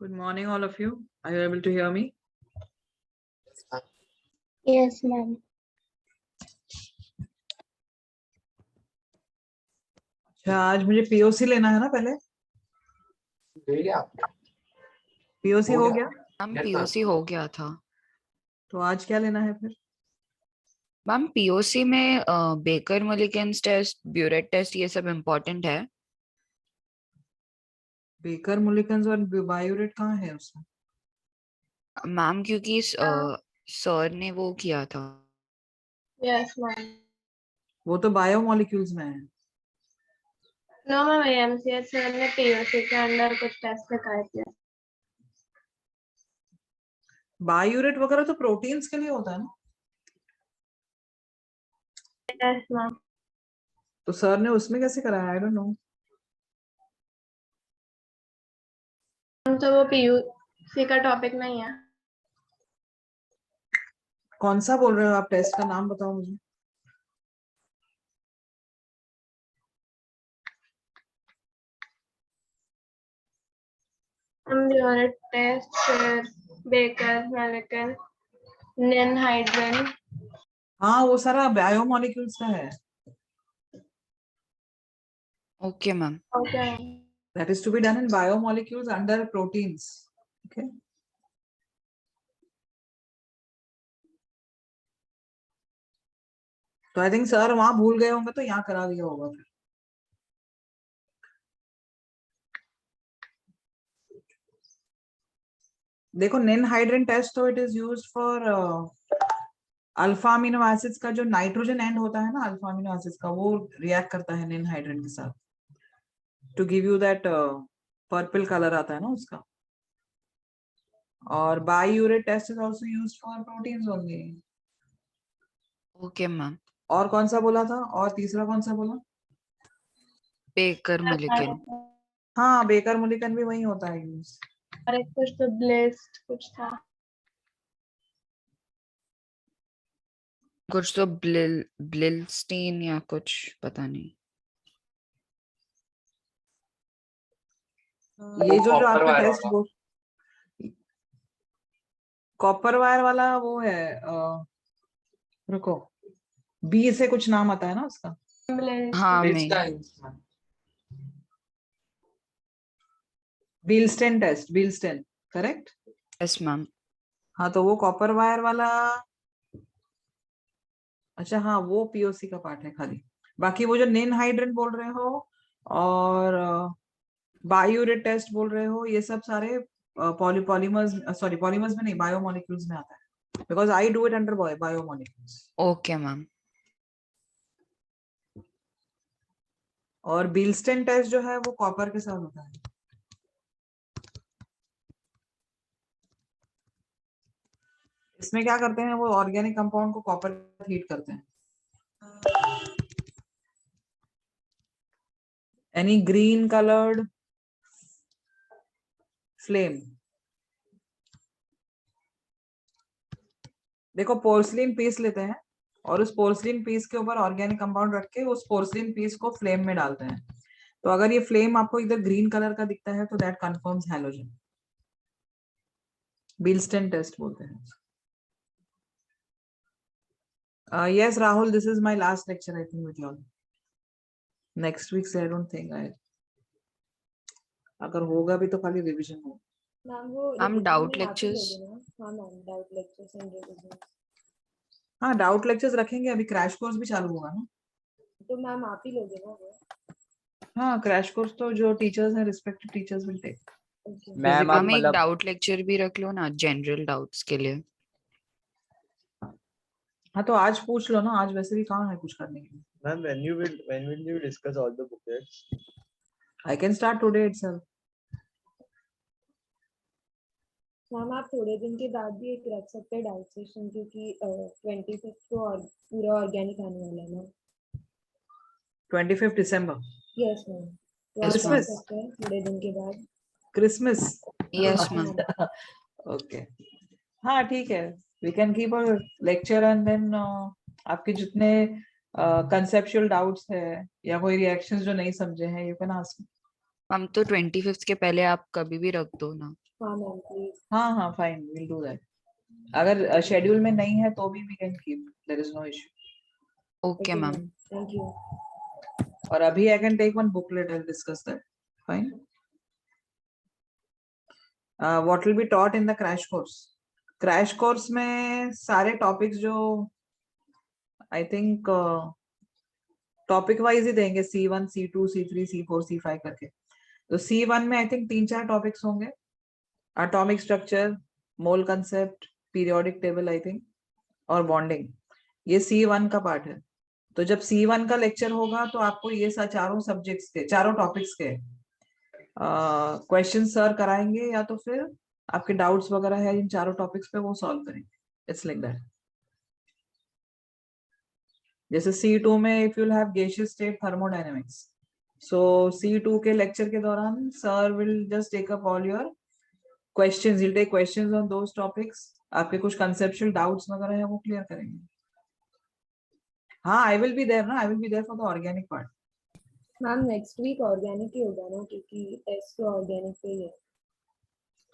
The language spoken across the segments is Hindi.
Good morning, all of you. Are you able to hear me? Yes, ma'am. अच्छा, आज मुझे पीओसी लेना है ना पहले। पीओसी हो गया? मैम पीओसी हो गया था। तो आज क्या लेना है फिर? मैम पीओसी में बेकर मलिकन्स टेस्ट, ब्यूरेट टेस्ट, ये सब इम्पोर्टेंट है। बेकर मुलिकन्स और बायोरेट कहाँ है उसमें? मैम क्योंकि सर ने वो किया था। Yes, ma'am. वो तो बायोमोलिक्यूल्स में है। No, ma'am. MCH सर ने POC के अंदर कुछ टेस्ट दिखाए थे। बायोरेट वगैरह तो प्रोटीन्स के लिए होता है ना? Yes, ma'am. तो सर ने उसमें कैसे कराया? आई डोंट नो। तो वो POC का टॉपिक नहीं है। कौन सा बोल रहे हो आप? टेस्ट का नाम बताओ मुझे। ब्यूरेट टेस्ट, फिर बेकर मलिकन, निनहाइड्रिन। हाँ, वो सारा बायोमोलिक्यूल्स का है। Okay ma'am. Okay. That is to be done in biomolecules under proteins. Okay. तो आई थिंक सर वहां भूल गए होंगे तो यहाँ करा दिया होगा फिर। देखो, निनहाइड्रिन टेस्ट तो it is used for alpha amino acids का जो नाइट्रोजन एंड होता है ना, अल्फा अमीनो एसिड्स का, वो रिएक्ट करता है निनहाइड्रिन के साथ to give you that purple colour आता है ना उसका। और biuret test is also used for proteins only. Okay ma'am. और कौन सा बोला था? और तीसरा कौन सा बोला? बेकर मलिकन। हाँ, बेकर मुलिकन भी वही होता है यूज। और एक कुछ तो ब्लेस्ट कुछ था। कुछ तो ब्लिलस्टीन या कुछ पता नहीं। ये जो आपका टेस्ट वो कॉपर वायर वाला वो है। रुको, बी से कुछ नाम आता है ना उसका। हाँ मैं बीलस्टेन टेस्ट, बीलस्टेन, करेक्ट। Yes ma'am. हाँ, तो वो कॉपर वायर वाला। अच्छा, हाँ, वो पीओसी का पार्ट है खाली। बाकी वो जो निनहाइड्रिन बोल रहे हो और बायोरेट टेस्ट बोल रहे हो, ये सब सारे पॉलीमर्स, सॉरी पॉलीमर्स में नहीं, बायोमोलिक्यूल्स में आता है, because I do it under biomolecules. Okay ma'am. और बीलस्टेन टेस्ट जो है वो कॉपर के साथ होता है। इसमें क्या करते हैं, वो ऑर्गेनिक कंपाउंड को कॉपर हीट करते हैं। Any green coloured flame. देखो, पोर्सलिन पीस लेते हैं और उस पोर्सलिन पीस के ऊपर ऑर्गेनिक कंपाउंड रख के उस पोर्सलिन पीस को फ्लेम में डालते हैं। तो अगर ये फ्लेम आपको इधर ग्रीन कलर का दिखता है तो दैट कंफर्म्स हैलोजन। बीलस्टेन टेस्ट बोलते हैं। Yes, Rahul, this is my last lecture, I think, with you all. Next week से I don't think I. अगर होगा भी तो खाली रिवीजन हो। Ma'am doubt lectures. हाँ ma'am, doubt lectures and revision. हाँ, डाउट लेक्चर्स रखेंगे। अभी क्रैश कोर्स भी चालू होगा ना। तो मैम आप ही लोगे ना वो? हाँ, क्रैश कोर्स तो जो टीचर्स हैं, respected teachers will take. Ma'am आप मैम एक मतलब डाउट लेक्चर भी रख लो ना जनरल डाउट्स के लिए। हाँ, तो आज पूछ लो ना, आज वैसे भी कहाँ है कुछ करने के लिए। Ma'am when will you discuss all the booklets? I can start today itself. Ma'am आप थोड़े दिन के बाद भी एक रख सकते हैं डाउट सेशन, क्योंकि 25 को और पूरा ऑर्गेनिक आने वाला है ना। 25 दिसंबर। यस मैम, तो Yes, आप ma'am. रख सकते हैं थोड़े दिन के बाद। क्रिसमस। Yes ma'am. ओके, हाँ ठीक है। We can keep a lecture and then आपके जितने कंसेप्चुअल डाउट्स है या कोई रिएक्शंस जो नहीं समझे हैं, यू कैन आस्क। मैम तो 25 के पहले आप कभी भी रख दो ना। हाँ मैम प्लीज। हाँ हाँ फाइन, विल डू दैट। अगर शेड्यूल में नहीं है तो भी we can keep, there is no issue. Okay ma'am. Thank you. और अभी I can take one booklet and discuss that, fine. What will be taught in the crash course? Crash course में सारे टॉपिक्स जो आई थिंक टॉपिक वाइज ही देंगे, C1 C2 C3 C4 C5 करके। तो C1 में आई थिंक 3-4 टॉपिक्स होंगे, atomic structure, mole concept, periodic table I think, और बॉन्डिंग। ये C1 का पार्ट है। तो जब C1 का लेक्चर होगा तो आपको ये चारों सब्जेक्ट्स के, चारों टॉपिक्स के क्वेश्चन सर कराएंगे, या तो फिर आपके डाउट्स वगैरह है इन चारों टॉपिक्स पे वो सॉल्व करेंगे। It's like that. जैसे C2 में if you'll have gaseous state thermodynamics, so C2 के लेक्चर के दौरान sir will just take up all your questions, will take questions on those topics. आपके कुछ कंसेप्चुअल डाउट्स वगैरह है वो क्लियर करेंगे। हाँ, आई विल बी देयर ना, I will be there for the organic part. Ma'am next week organic ही होगा ना, क्योंकि टेस्ट तो ऑर्गेनिक पे ही है।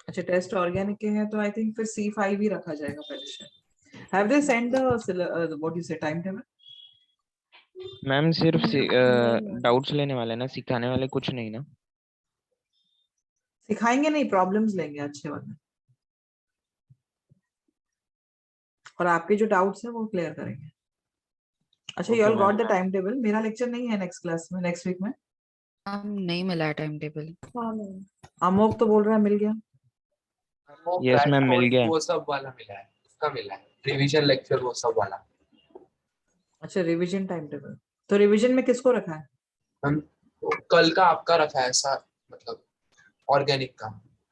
अच्छा, टेस्ट ऑर्गेनिक के हैं तो आई थिंक फिर C5 ही रखा जाएगा पहले से। Have they send the what you से टाइम टेबल? मैम सिर्फ नहीं। डाउट्स लेने वाले ना, सिखाने वाले कुछ नहीं ना? सिखाएंगे नहीं, प्रॉब्लम्स लेंगे अच्छे वाले, और आपके जो डाउट्स है वो क्लियर करेंगे। अच्छा, you Okay, all got ma'am. The time table? मेरा लेक्चर नहीं है नेक्स्ट क्लास में, नेक्स्ट वीक में। मैम नहीं मिला है टाइम टेबल। हाँ मैम। अमोक तो बोल रहा है मिल गया। वो Yes, crash ma'am, मिल course गया। वो सब वाला मिला है, उसका मिला है रिवीजन लेक्चर वो सब वाला। अच्छा, रिवीजन टाइम टेबल। तो रिवीजन में किसको रखा है? हम तो कल का आपका रखा है ऐसा, मतलब ऑर्गेनिक का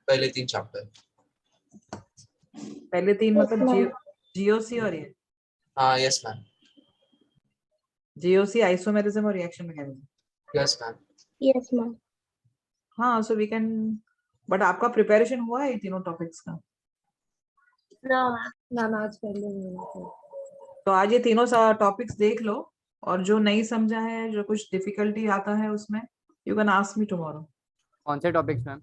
पहले 3 चैप्टर। पहले 3 मतलब जीओसी और ये हाँ यस मैम। जीओसी, आइसोमेरिज्म और reaction mechanism. Yes ma'am. Yes ma'am. हाँ, सो वी कैन, बट आपका प्रिपरेशन हुआ है ये तीनों टॉपिक्स का? नो मैम आज कर लेंगे। तो आज ये तीनों टॉपिक्स देख लो, और जो नहीं समझा है, जो कुछ डिफिकल्टी आता है उसमें, you can ask me tomorrow. कौन से टॉपिक्स मैम?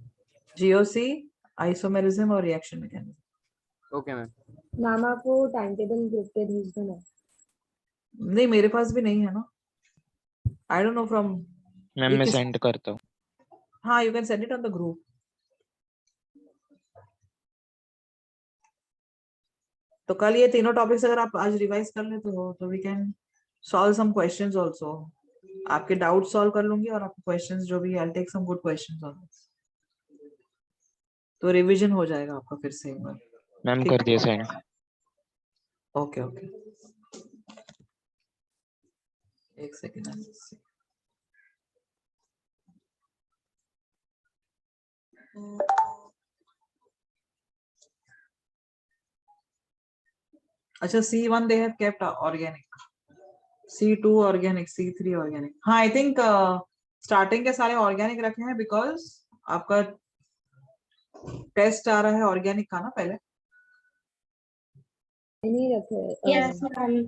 जीओसी, आइसोमेरिज्म और reaction mechanism. Okay ma'am. Ma'am आप वो टाइम टेबल ग्रुप पे भेज देना। नहीं, मेरे पास भी नहीं है ना, आई डोंट नो फ्रॉम। मैम मैं सेंड करता हूँ। हाँ, you can send it on the group. तो कल ये तीनों टॉपिक्स अगर आप आज रिवाइज कर लेते हो तो we can solve some questions also. आपके डाउट सॉल्व कर लूंगी, और आपके क्वेश्चंस जो भी, I will take some good questions on this, तो रिवीजन हो जाएगा आपका फिर से एक बार। मैम ठीक कर है? दिया सेंड। ओके ओके, एक सेकेंड। अच्छा, C1 they have kept organic, C2 organic, C3 organic। हाँ, आई थिंक स्टार्टिंग के सारे ऑर्गेनिक रखे हैं बिकॉज आपका टेस्ट आ रहा है ऑर्गेनिक का ना पहले। नहीं रखे। Yes ma'am.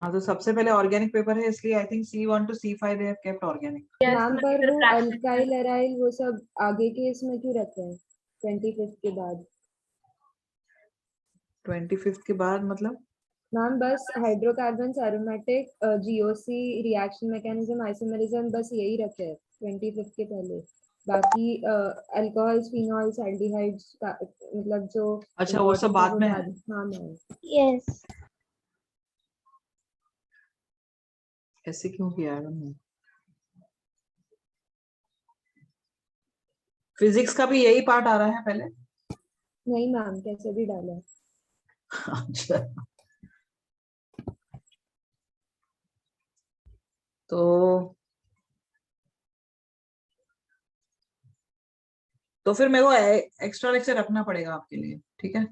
हाँ, तो सबसे पहले ऑर्गेनिक पेपर है, इसलिए I think C1 to C5 they have kept organic। Ma'am पर वो अल्काइल एराइल वो सब आगे के इसमें क्यों रखे हैं 25th के बाद? 25th के बाद मतलब? मैम बस hydrocarbons, aromatic, GOC, reaction mechanism, isomerism, बस यही रखे हैं 25th के पहले। बाकी अल्कोहल्स, फिनॉल्स, एल्डिहाइड्स मतलब जो अच्छा, वो सब बाद में है। हाँ मैम। यस। ऐसे क्यों किया है? फिजिक्स का भी यही पार्ट आ रहा है पहले? नहीं मैम, कैसे भी डाला। अच्छा, तो फिर मेरे को एक्स्ट्रा लेक्चर रखना पड़ेगा आपके लिए, ठीक है?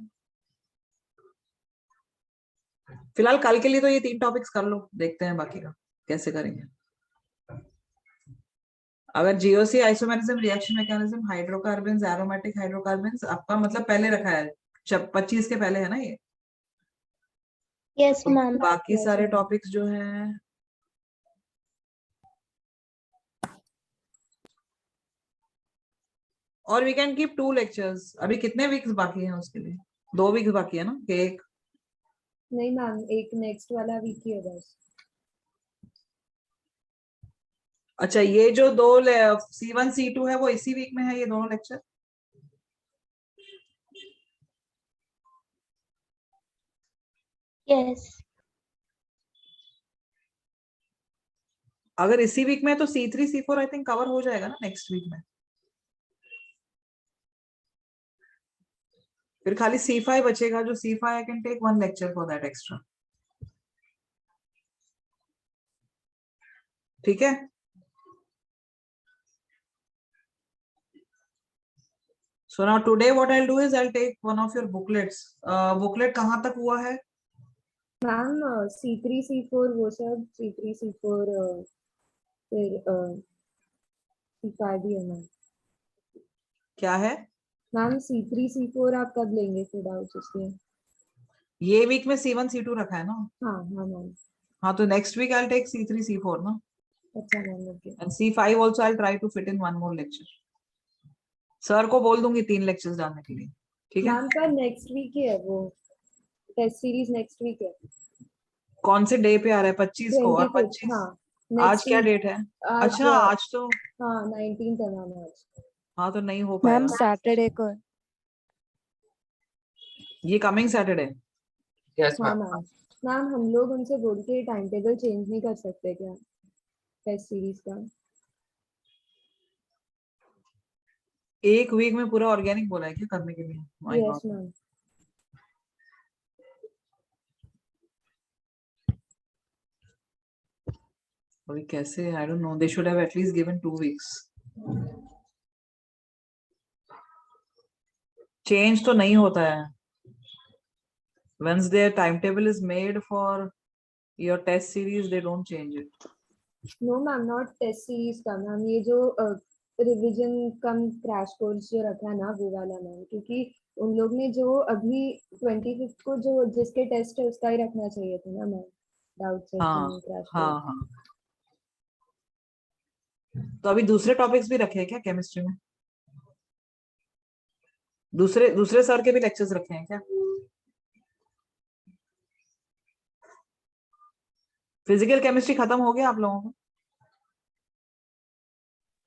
फिलहाल कल के लिए तो ये 3 टॉपिक्स कर लो, देखते हैं बाकी का कैसे करेंगे। अगर GOC, isomerism, reaction mechanism, hydrocarbons, aromatic hydrocarbons आपका मतलब पहले रखा है, जब 25 के पहले है ना ये, यस तो मैम। बाकी Yes, सारे ma'am. टॉपिक्स जो है और वी कैन कीप 2 लेक्चर्स। अभी कितने वीक्स बाकी हैं उसके लिए? 2 वीक्स बाकी है ना कि एक? नहीं मैम, एक नेक्स्ट वाला वीक ही है बस। अच्छा, ये जो दो C1 C2 है वो इसी वीक में है, ये दोनों लेक्चर? यस। अगर इसी वीक में है तो C3 C4 I think cover हो जाएगा ना नेक्स्ट वीक में। फिर खाली C5 बचेगा, जो C5 I can take 1 lecture for that extra. ठीक है। So now today what I'll do is I'll take one of your booklets. Booklet कहाँ तक हुआ है? मैम C3 C4 वो सब, C3 C4 फिर C5 भी है मैम। क्या है? मैम C3 C4 आप कब लेंगे फिर डाउट्स उसके? ये वीक में C1 C2 रखा है ना? हाँ हाँ मैम। हाँ, तो next week I'll take C3 C4 ना? अच्छा ma'am, okay. And C5 also I'll try to fit in one more lecture. Sir को बोल दूंगी 3 लेक्चर्स डालने के लिए, ठीक है? मैम पर नेक्स्ट वीक ही है वो, टेस्ट सीरीज नेक्स्ट वीक है। कौन से डे पे आ रहा है? 25 को? और 25, 25 हाँ आज नेक्स्ट क्या वीक। डेट है? आज अच्छा, आज तो हाँ 19th है मैम आज। हाँ, तो नहीं हो मैम पाएगा सैटरडे को है। ये कमिंग सैटरडे। यस हाँ मैम। मैम। मैम हम लोग उनसे बोल के टाइम टेबल चेंज नहीं कर सकते क्या टेस्ट सीरीज का? एक वीक में पूरा ऑर्गेनिक बोला है क्या करने के लिए? My yes God. मैम। अभी कैसे? आई don't no, they should have at least given 2 weeks. Change तो नहीं होता है। Once their timetable is made for your test series, they don't change it. No ma'am, not test series का मैम, ये जो रिवीजन कम क्रैश कोर्स जो रखा है ना वो वाला मैम, क्योंकि उन लोग ने जो अभी 25 को जो जिसके टेस्ट है उसका ही रखना चाहिए था ना मैम, डाउट हाँ सेशन क्रैश हाँ कोर्स। हाँ। तो अभी दूसरे टॉपिक्स भी रखे हैं क्या केमिस्ट्री में? दूसरे दूसरे सर के भी लेक्चर्स रखे हैं क्या? फिजिकल केमिस्ट्री खत्म हो गया आप लोगों का?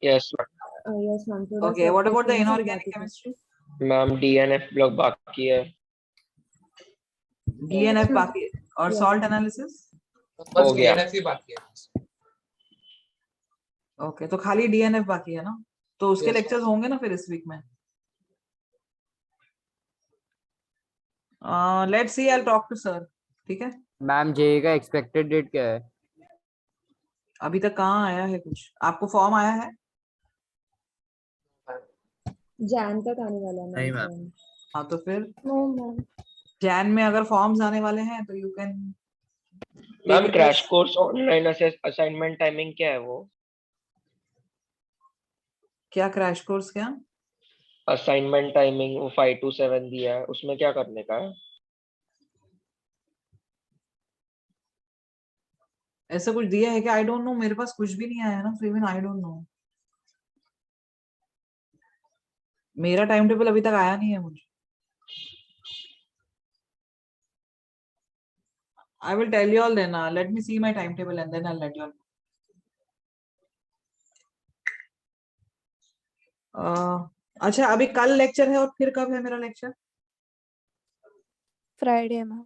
यस यस मैम, थोड़ा okay, what about the self-testing से इनऑर्गेनिक बाकी था। केमिस्ट्री? मैम DNF ब्लॉक बाकी है। डीएनएफ बाकी है और Yes. Salt analysis? बस हो गया। DNF ही बाकी है। ओके, तो खाली डीएनएफ बाकी है ना? तो उसके Yes, लेक्चर्स होंगे ना फिर इस वीक में? Let's see, I will talk to sir. ठीक है। मैम जेई का एक्सपेक्टेड डेट क्या है? अभी तक कहाँ आया है कुछ? आपको फॉर्म आया है? जैन तक आने वाला है नहीं मैम। मैम। हाँ, तो फिर नो मैम। जैन में अगर फॉर्म्स आने वाले हैं तो you can ma'am crash course online assignment timing क्या है वो? क्या क्रैश कोर्स? क्या असाइनमेंट टाइमिंग वो 5 to 7 दिया है, उसमें क्या करने का है? ऐसा कुछ दिया है क्या? आई डोंट नो, मेरे पास कुछ भी नहीं आया ना, तो इवन आई डोंट नो। मेरा टाइम टेबल अभी तक आया नहीं है मुझे। I will tell you all then, let me see my time table and then I let you all. अच्छा, अभी कल लेक्चर है और फिर कब है मेरा लेक्चर? Friday ma'am.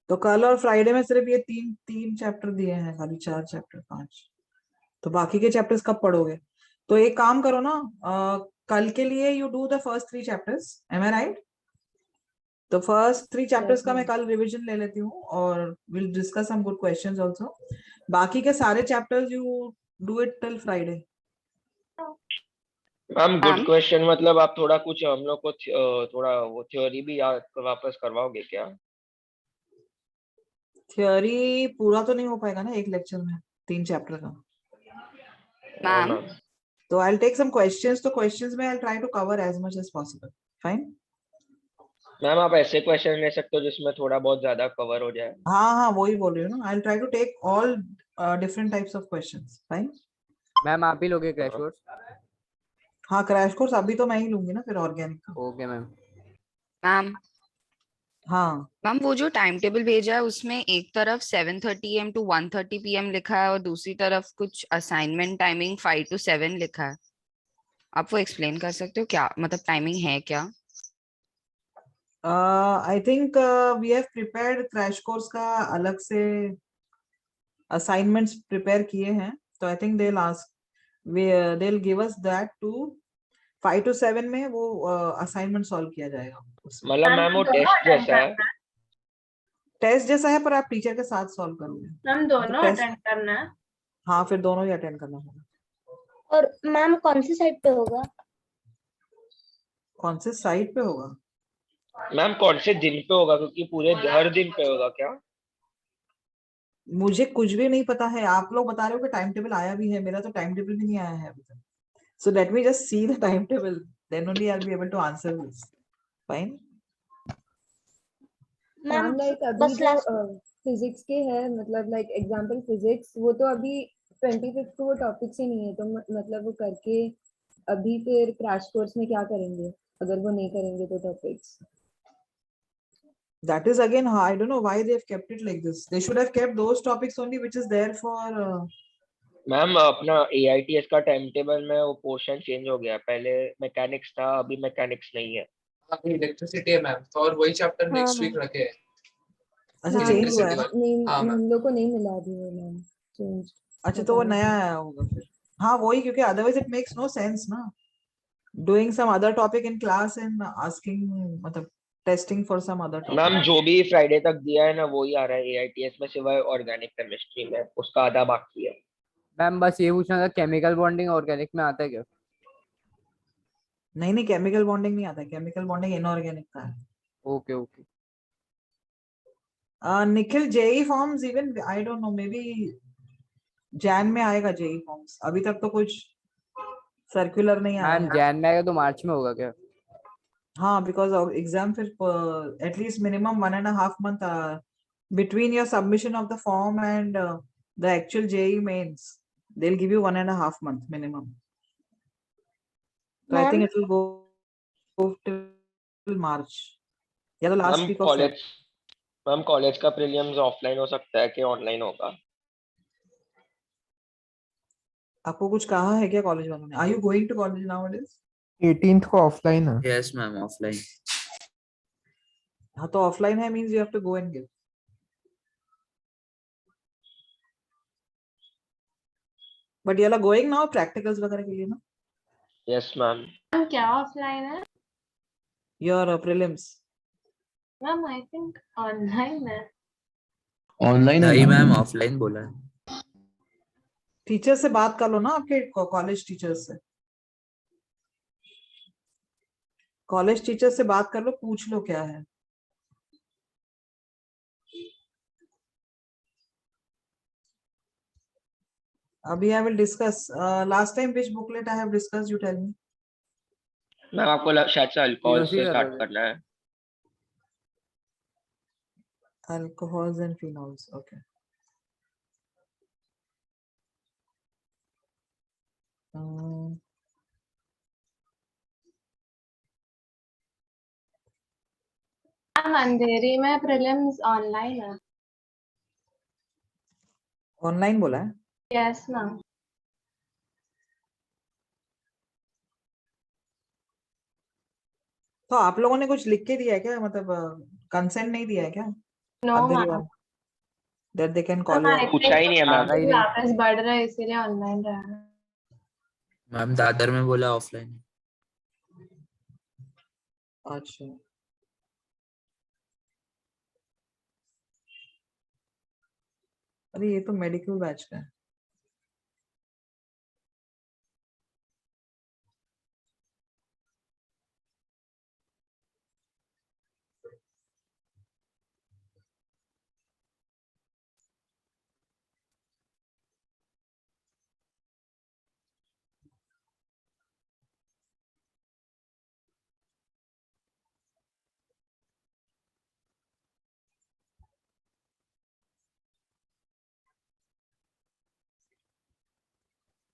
तो कल और फ्राइडे में सिर्फ ये तीन चैप्टर दिए हैं, खाली 4 चैप्टर 5। तो बाकी के चैप्टर्स कब पढ़ोगे? तो एक काम करो ना, कल के लिए you do the first 3 chapters, am I right? तो फर्स्ट 3 चैप्टर्स Yes, का मैं ma'am. कल रिवीजन ले लेती हूँ और will discuss some good questions also. बाकी के सारे chapters you do it till Friday. Ma'am good ma'am? Question मतलब आप थोड़ा कुछ हम लोग को थोड़ा वो थ्योरी भी याद वापस करवाओगे क्या? थियोरी पूरा तो नहीं हो पाएगा ना एक लेक्चर में 3 चैप्टर का। मैम? मैम तो I will take some questions, तो क्वेश्चंस में I will try to cover as much as possible. Fine? Ma'am आप ऐसे क्वेश्चन ले सकते हो जिसमें थोड़ा बहुत ज्यादा कवर हो जाए। हाँ हाँ, वही बोल रही हूँ ना, I will try to take all different types of questions. Fine? Ma'am आप ही लोगे क्रैश कोर्स? हाँ क्रैश कोर्स अभी तो मैं ही लूंगी ना फिर ऑर्गेनिक का। Okay ma'am. मैम हाँ मैम वो जो टाइम टेबल भेजा है उसमें एक तरफ 7:30 AM to 1:30 PM लिखा है और दूसरी तरफ कुछ असाइनमेंट टाइमिंग 5 to 7 लिखा है। आप वो एक्सप्लेन कर सकते हो क्या मतलब टाइमिंग है क्या? I think we have prepared crash course का अलग से असाइनमेंट्स प्रिपेयर किए हैं, तो I think they give us that to 5 to 7 में वो असाइनमेंट सॉल्व किया जाएगा उसमें। मतलब मैम वो टेस्ट जैसा है? टेस्ट जैसा है पर आप टीचर के साथ सॉल्व करोगे। मैम दोनों टेस्ट अटेंड करना है। हाँ फिर दोनों ही अटेंड करना होगा। और मैम कौन सी साइड पे होगा? कौन से साइट पे होगा? मैम कौन से दिन पे होगा, क्योंकि पूरे हर दिन पे होगा क्या? मुझे कुछ भी नहीं पता है, आप लोग बता रहे हो कि टाइम टेबल आया भी है, मेरा तो टाइम टेबल भी नहीं आया है अभी तक। So let me just see the time table, then only I will be able to answer this. Fine ma'am ma'am like अभी बस जो लास्ट फिजिक्स के है मतलब लाइक एग्जांपल फिजिक्स वो तो अभी 25th को वो टॉपिक्स ही नहीं है, तो मतलब वो करके अभी फिर क्रैश कोर्स में क्या करेंगे अगर वो नहीं करेंगे तो topics? that is again I don't know why they have kept it like this. They should have kept those topics only which is there for ma'am अपना AITS का टाइम टेबल में वो पोर्शन चेंज हो गया, पहले मैकेनिक्स था अभी मैकेनिक्स नहीं है। अभी इलेक्ट्रिसिटी है मैम, तो और वही चैप्टर हाँ नेक्स्ट वीक मैम। रखे हैं। अच्छा हाँ चेंज हुआ है इलेक्ट्रिसिटी ना? वाला। नहीं हाँ मैम। हम लोग को नहीं मिला अभी वो मैम चेंज। अच्छा तो वो नया आया होगा फिर। हाँ वही, क्योंकि otherwise it makes no sense ना doing some other topic in class and asking मतलब testing for some other ma'am topic. जो भी फ्राइडे तक दिया है ना वही आ रहा है AITS में, सिवाय ऑर्गेनिक केमिस्ट्री में उसका आधा बाकी है। मैम बस ये पूछना था केमिकल बॉन्डिंग ऑर्गेनिक में आता है क्या? नहीं केमिकल बॉन्डिंग नहीं आता, केमिकल बॉन्डिंग इनऑर्गेनिक का है। Okay okay. Nikhil JEE forms even I don't know maybe जैन में आएगा जेई फॉर्म्स, अभी तक तो कुछ सर्कुलर नहीं आया मैम है। जैन में आएगा तो मार्च में होगा क्या? हाँ बिकॉज एग्जाम फिर at least minimum 1.5 month between your submission of the form and the actual JEE mains, they'll give you 1.5 month minimum. So I think ma'am it will go till March या तो last ma'am week of Feb. College का प्रीलिम्स ऑफलाइन हो सकता है कि ऑनलाइन होगा? आपको कुछ कहा है क्या कॉलेज वालों ने? Are you going to college nowadays? 18th को ऑफलाइन है। Yes ma'am offline. हाँ तो ऑफलाइन है means you have to go and give. But you are going now practicals वगैरह के लिए ना? Yes ma'am. मैम क्या ऑफलाइन है? Your prelims. Ma'am I think online है। ऑनलाइन नहीं मैम ऑफलाइन बोला है। टीचर से बात कर लो ना, आपके कॉलेज टीचर से। कॉलेज टीचर से बात कर लो, पूछ लो क्या है। अभी I will discuss. Last time which booklet I have discussed? You tell me. Ma'am आपको शायद से अल्कोहल POC से कर स्टार्ट रहे थे। करना है। Alcohols and phenols. Okay. Ma'am Andheri में प्रीलिम्स ऑनलाइन है। ऑनलाइन बोला है? Yes ma'am. तो आप लोगों ने कुछ लिख के दिया है क्या, मतलब कंसेंट नहीं दिया है क्या? नो अंधेरी मैम। वाला that they can call you out. पूछा ही नहीं है मैम। आगा ही नहीं। क्लासेस बढ़ रहे हैं इसीलिए ऑनलाइन रहा है। मैम दादर में बोला ऑफलाइन। अच्छा अरे ये तो मेडिकल बैच का है।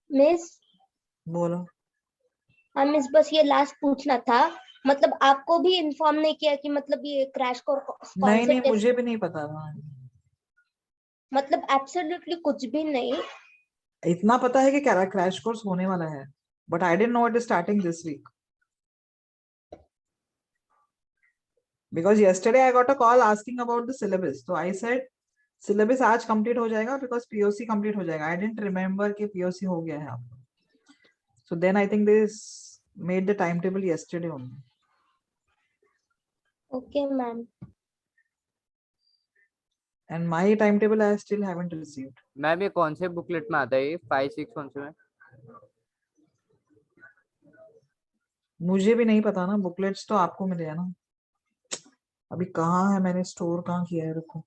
मिस बोलो। हाँ मिस, बस ये लास्ट पूछना था, मतलब आपको भी इन्फॉर्म नहीं किया कि मतलब ये क्रैश कोर्स कौन नहीं से नहीं, टेस्ट, मुझे भी नहीं पता था। मतलब एब्सोल्युटली कुछ भी नहीं? इतना पता है कि क्रैश कोर्स होने वाला है, but I didn't know it is starting this week, because yesterday I got a call asking about the syllabus, तो I said सिलेबस आज कंप्लीट हो जाएगा बिकॉज पीओसी कंप्लीट हो जाएगा। आई डिडंट रिमेम्बर कि पीओसी हो गया है आपका, so then I think this made the time table yesterday only. Okay ma'am. And my timetable I still haven't received. Ma'am ये कौन से बुकलेट में आता है, ये 5 6 कौन से में? मुझे भी नहीं पता ना, बुकलेट्स तो आपको मिले हैं ना। अभी कहाँ है, मैंने स्टोर कहाँ किया है, रुको।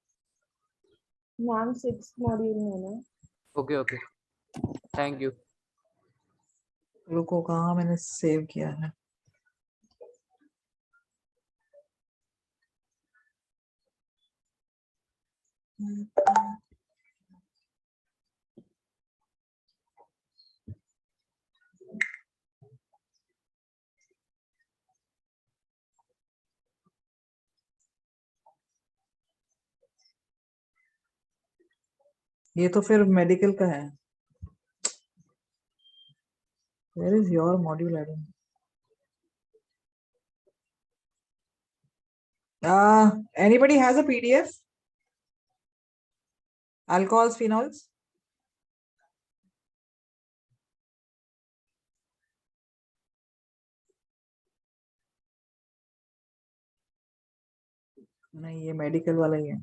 मैम 6th मॉड्यूल में ना। Okay okay, thank you. रुको, कहाँ मैंने सेव किया है। ये तो फिर मेडिकल का है। Where is your module? I don't know. Anybody has a PDF? Alcohols, phenols? नहीं, ये मेडिकल वाला ही है।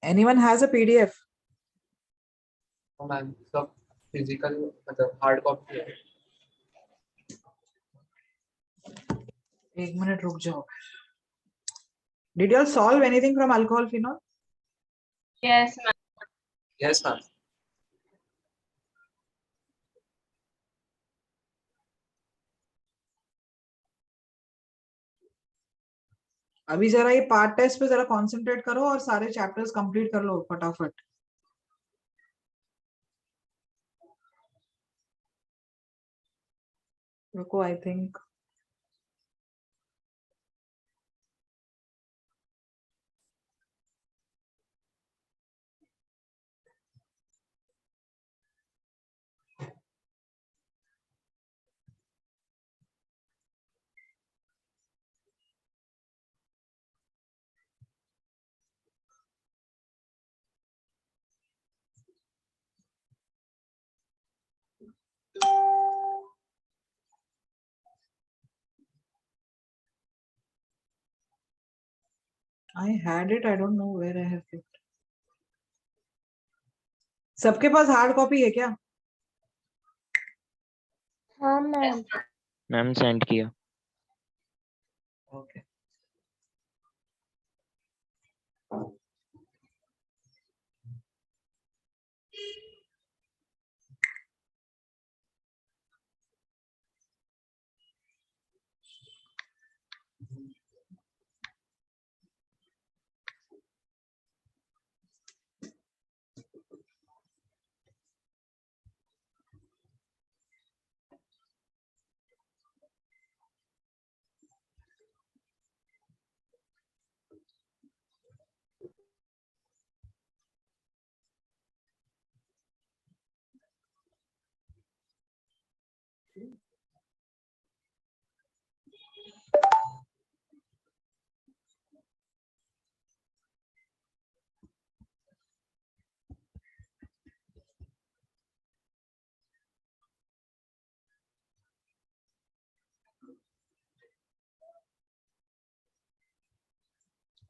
Anyone has a PDF? Ma'am सब फिजिकल मतलब हार्ड कॉपी है। एक मिनट रुक जाओ। Did you all solve anything from alcohol, phenol? Yes, ma'am. Yes ma'am. अभी जरा ये पार्ट टेस्ट पे जरा कंसंट्रेट करो और सारे चैप्टर्स कंप्लीट कर लो फटाफट। रुको, I think I had it. I don't know where I have kept. सबके पास हार्ड कॉपी है क्या? हाँ मैम। मैम सेंड किया। Okay.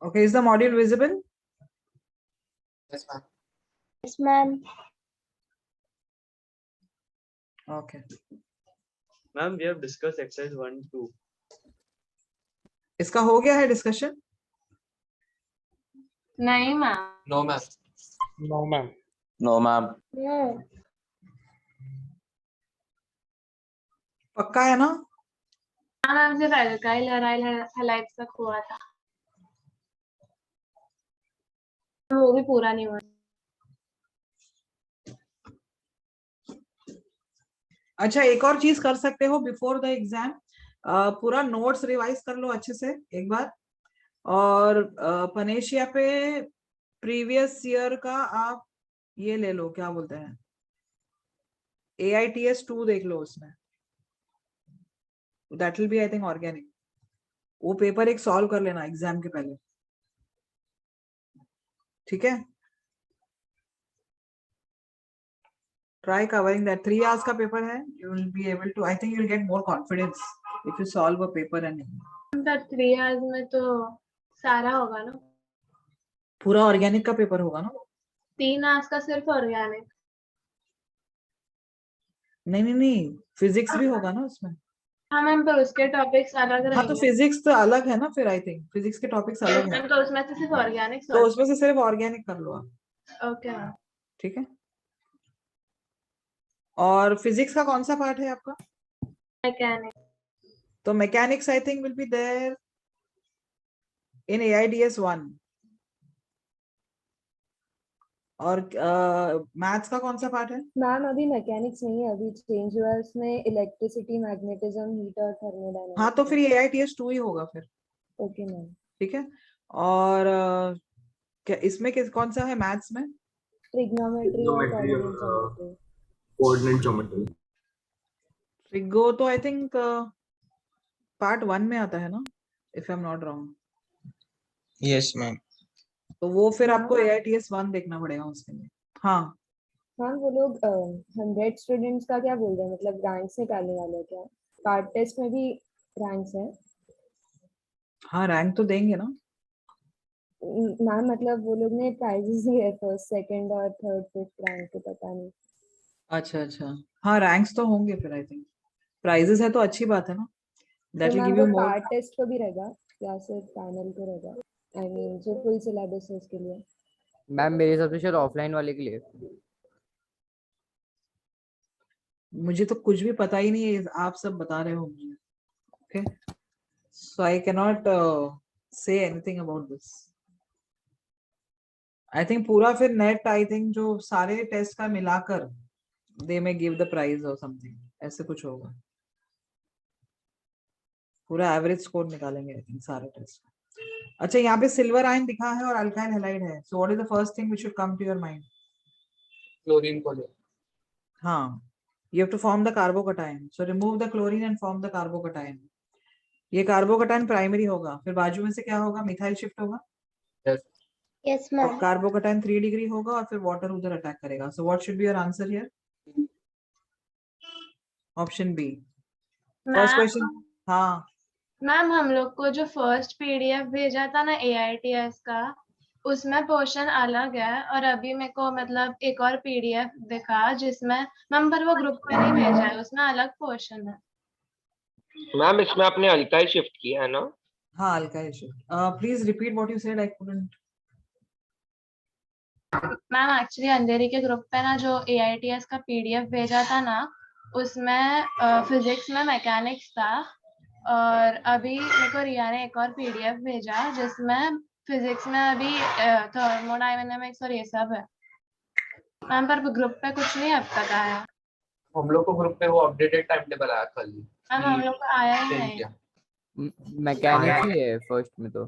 Okay, is the module visible? Yes ma'am. Yes ma'am. Okay. Ma'am, we have discussed exercise 1, 2. इसका हो गया है डिस्कशन? नहीं ma'am. No ma'am. No ma'am. No ma'am. पक्का है ना? हाँ मैम, सिर्फ अल्काइल अराइल हैलाइड्स तक हुआ था, वो भी पूरा नहीं हुआ। अच्छा, एक और चीज कर सकते हो बिफोर द एग्जाम, पूरा नोट्स रिवाइज कर लो अच्छे से एक बार, और पनेशिया पे प्रीवियस ईयर का आप ये ले लो, क्या बोलते हैं, AITS 2 देख लो उसमें, that will be I think organic. वो पेपर एक सॉल्व कर लेना एग्जाम के पहले, ठीक है? Try covering that. 3 hours का पेपर है, you will be able to, I think you will get more confidence if you solve a paper and पर 3 आवर्स में तो सारा होगा ना, पूरा ऑर्गेनिक का पेपर होगा ना? 3 आवर्स का सिर्फ ऑर्गेनिक। नहीं नहीं नहीं, फिजिक्स भी होगा ना उसमें। हाँ मैम, पर उसके टॉपिक्स अलग हाँ तो रहेंगे। फिजिक्स तो अलग है ना फिर, आई थिंक फिजिक्स के टॉपिक्स अलग है, मैम तो उसमें से सिर्फ ऑर्गेनिक तो उसमें से सिर्फ ऑर्गेनिक कर लो आप, ओके मैम। ठीक है? और फिजिक्स का कौन सा पार्ट है आपका? मैकेनिक। तो mechanics I think will be there in AIDS 1। और मैथ्स का कौन सा पार्ट है? मैम अभी मैकेनिक्स नहीं है, अभी चेंज हुआ है उसमें, इलेक्ट्रिसिटी, मैग्नेटिज्म, हीट और थर्मोडायनामिक्स। हाँ तो फिर ये AITS 2 ही होगा फिर, ओके मैम। ठीक है? और क्या इसमें कौन सा है मैथ्स में? ट्रिग्नोमेट्री और coordinate geometry. Coordinate geometry. Trigo तो आई थिंक पार्ट 1 में आता है ना, if I am not wrong. Yes ma'am. तो वो फिर हाँ। आपको AITS 1 देखना पड़ेगा उसके लिए। हाँ मैम वो लोग 100 स्टूडेंट्स का क्या बोल रहे हैं, मतलब रैंक्स निकालने वाले हैं क्या? पार्ट टेस्ट में भी रैंक्स है? हाँ, रैंक तो देंगे ना। मैम मतलब वो लोग ने प्राइजेस दिए, फर्स्ट सेकंड और थर्ड फिफ्थ रैंक के, पता नहीं। अच्छा अच्छा, हाँ रैंक्स तो होंगे फिर, आई थिंक प्राइजेस है तो अच्छी बात है ना, तो दैट विल मैम गिव वो यू मोर। पार्ट टेस्ट को भी रहेगा या सिर्फ फाइनल को रहेगा? आई मीन जो फुल सिलेबस है उसके लिए। मैम मेरे हिसाब से शायद ऑफलाइन वाले के लिए। मुझे तो कुछ भी पता ही नहीं है, आप सब बता रहे हो मुझे, okay? So I can not say anything about this. I think पूरा फिर नेट, आई थिंक जो सारे टेस्ट का मिलाकर दे में गिव द प्राइज और समथिंग, ऐसे कुछ होगा। पूरा एवरेज स्कोर निकालेंगे आई थिंक सारे टेस्ट। अच्छा, यहाँ पे सिल्वर आयन दिखा है और अल्काइल हैलाइड है, so what is the first thing which should come to your mind? Chlorine को ले। हाँ, you have to form the carbocation, so remove the chlorine and form the carbocation। ये कार्बोकटायन प्राइमरी होगा, फिर बाजू में से क्या होगा, मिथाइल शिफ्ट होगा, यस और मैम। कार्बोकटायन 3 डिग्री होगा, और फिर वाटर उधर अटैक करेगा। So what should be your answer here? Option B, first question. हाँ मैम हम लोग को जो फर्स्ट पीडीएफ भेजा था ना AITS का, उसमें पोर्शन अलग है, और अभी मेरे को मतलब एक और पीडीएफ दिखा जिसमें मैम, पर वो ग्रुप में नहीं भेजा है, उसमें अलग पोर्शन है। मैम इसमें आपने अल्काइल शिफ्ट किया है ना? हाँ, alkyl shift. Please repeat what you said, I couldn't. Ma'am actually Andheri के ग्रुप पे ना जो AITS का पीडीएफ भेजा था ना, उसमें फिजिक्स में मैकेनिक्स था, और अभी मेरे को रिया ने एक और पीडीएफ भेजा जिसमें फिजिक्स में अभी थर्मोडायनामिक्स और ये सब है। मैम पर ग्रुप पे कुछ नहीं अब तक आया। हम लोग को ग्रुप पे वो अपडेटेड टाइम टेबल आया कल ही। मैम हम लोग को आया ही सेंड नहीं। किया। मैकेनिक्स ही है फर्स्ट में तो।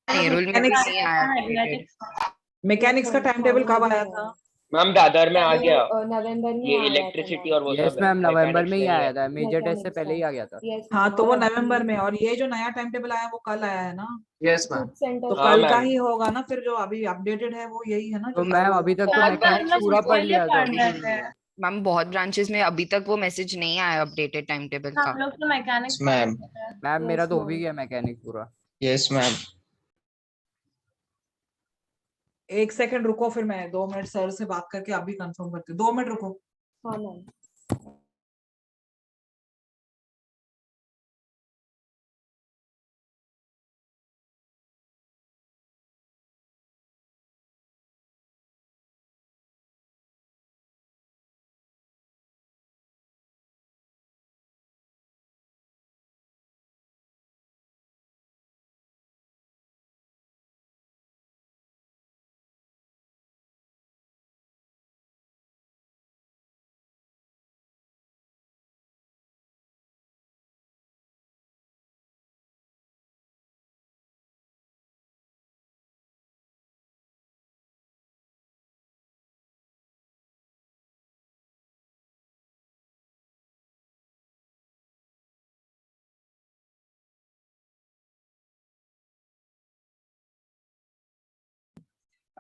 पेरोल में भी नहीं आया updated। मैकेनिक्स का टाइम टेबल कब आया था? मैम दादर में आ गया, नवंबर में ये आया था इलेक्ट्रिसिटी मैम। और वो यस सब है, मैम, नवंबर मैकेनिक्स में ही में नहीं आया है। था, मेजर टेस्ट से मैकेनिक्स पहले ही का। आ गया था। यस हाँ मैम। तो वो और नवंबर अभी में, और ये जो नया टाइम टेबल आया वो कल आया है ना, यस मैम। फूड सेंटर तो हाँ कल का मैम। ही होगा ना फिर, जो अभी अपडेटेड है वो यही है ना तो जो मैम कल। अभी तक तो मैम पर हम मैकेनिक्स लोग पूरा पढ़ इसके लिए लिया था, पढ़ अभी रहे थोड़ी थे। है। मैम बहुत ब्रांचेस में अभी तक वो मैसेज नहीं आया अपडेटेड टाइम टेबल का। हम लोग तो मैकेनिक्स मैम। मैम मेरा यस तो हो भी मैम। गया मैकेनिक्स पूरा। Yes ma'am. एक सेकंड रुको, फिर मैं 2 मिनट सर से बात करके अभी कंफर्म करती हूँ, 2 मिनट रुको। हाँ मैम।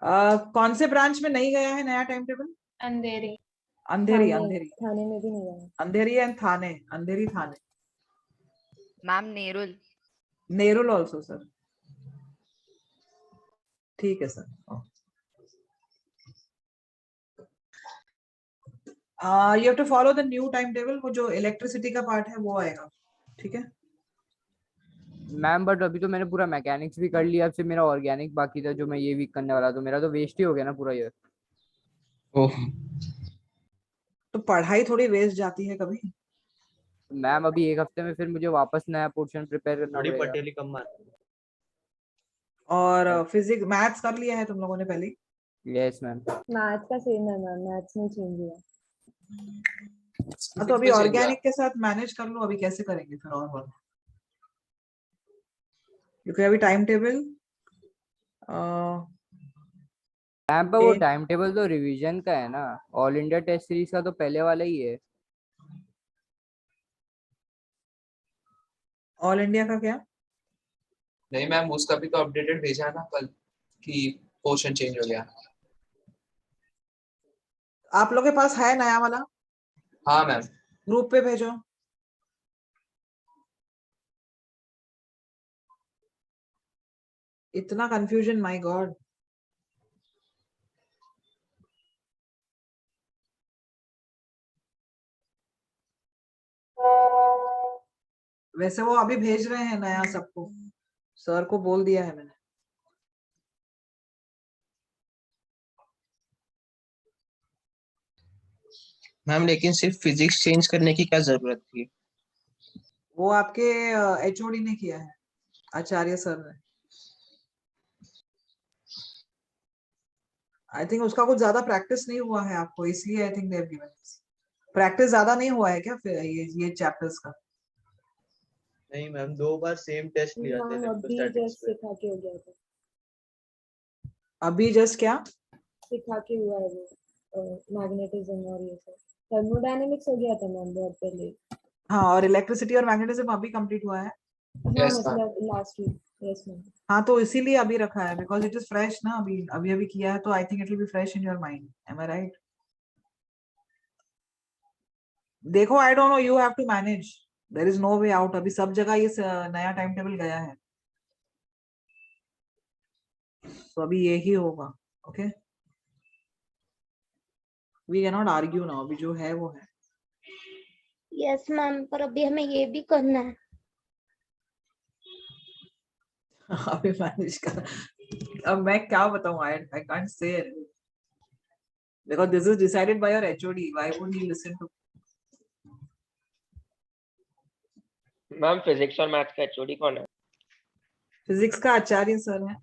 कौन से ब्रांच में नहीं गया है नया टाइम टेबल? अंधेरी। अंधेरी, थाने अंधेरी, थाने में भी नहीं गया। Andheri and Thane, Andheri Thane. Ma'am Nerul. Nerul also sir. ठीक है sir. You have to follow the new time table. वो जो इलेक्ट्रिसिटी का पार्ट है वो आएगा, ठीक है? मैम बट अभी तो मैंने पूरा मैकेनिक्स भी कर लिया, अब सिर्फ मेरा ऑर्गेनिक बाकी था जो मैं ये वीक करने वाला, तो मेरा तो वेस्ट ही हो गया ना पूरा ईयर। ओह, तो पढ़ाई थोड़ी वेस्ट जाती है कभी। मैम अभी एक हफ्ते में फिर मुझे वापस नया पोर्शन प्रिपेयर करना थोड़ी पड़ेगा। पटेली कम मार। और फिजिक्स मैथ्स कर लिया है तुम लोगों ने पहले ही? Yes ma'am. मैथ्स का सेम है मैम, मैथ्स नहीं चेंज हुआ। हाँ, तो अभी ऑर्गेनिक के साथ मैनेज कर लो। अभी कैसे करेंगे फिर और क्योंकि अभी टाइम टेबल मैम पर वो टाइम टेबल तो रिवीजन का है ना, ऑल इंडिया टेस्ट सीरीज का तो पहले वाला ही है। ऑल इंडिया का क्या? नहीं मैम, उसका भी तो अपडेटेड भेजा है ना कल कि पोर्शन चेंज हो गया। आप लोग के पास है नया वाला? हाँ मैम। ग्रुप पे भेजो। इतना कंफ्यूजन, माय गॉड। वैसे वो अभी भेज रहे हैं नया सबको, सर को बोल दिया है मैंने। मैम लेकिन सिर्फ फिजिक्स चेंज करने की क्या जरूरत थी? वो आपके एचओडी ने किया है, आचार्य सर ने। आई थिंक उसका कुछ ज्यादा प्रैक्टिस नहीं हुआ है आपको, इसलिए आई think they have given this. Practice ज्यादा नहीं हुआ है क्या फिर ये चैप्टर्स का? नहीं मैम, 2 बार सेम टेस्ट लिया था मैम अभी इलेक्ट्रोस्टैटिक्स जस्ट पे। सिखा के हो गया था। अभी जस्ट क्या सिखा के हुआ है वो, मैग्नेटिज्म और ये सब। थर्मोडायनेमिक्स हो गया था मैम बहुत पहले। हाँ, और इलेक्ट्रिसिटी और मैग्नेटिज्म अभी कंप्लीट हुआ है। हाँ Yes, मतलब लास्ट वीक। Yes ma'am. हाँ, तो इसीलिए अभी रखा है बिकॉज इट इज फ्रेश ना। अभी अभी अभी किया है तो I think it will be fresh in your mind. Am I right? देखो, I don't know, you have to manage. There is no way out. अभी सब जगह ये नया टाइम टेबल गया है, तो अभी ये ही होगा। Okay, we can not argue now. अभी जो है वो है। यस मैम, पर अभी हमें ये भी करना है। अभी मैनेज कर। अब मैं क्या बताऊं? I can't say because this is decided by your HOD. Why would he listen to? Ma'am physics और मैथ्स का एचओडी कौन है? फिजिक्स का आचार्य सर है,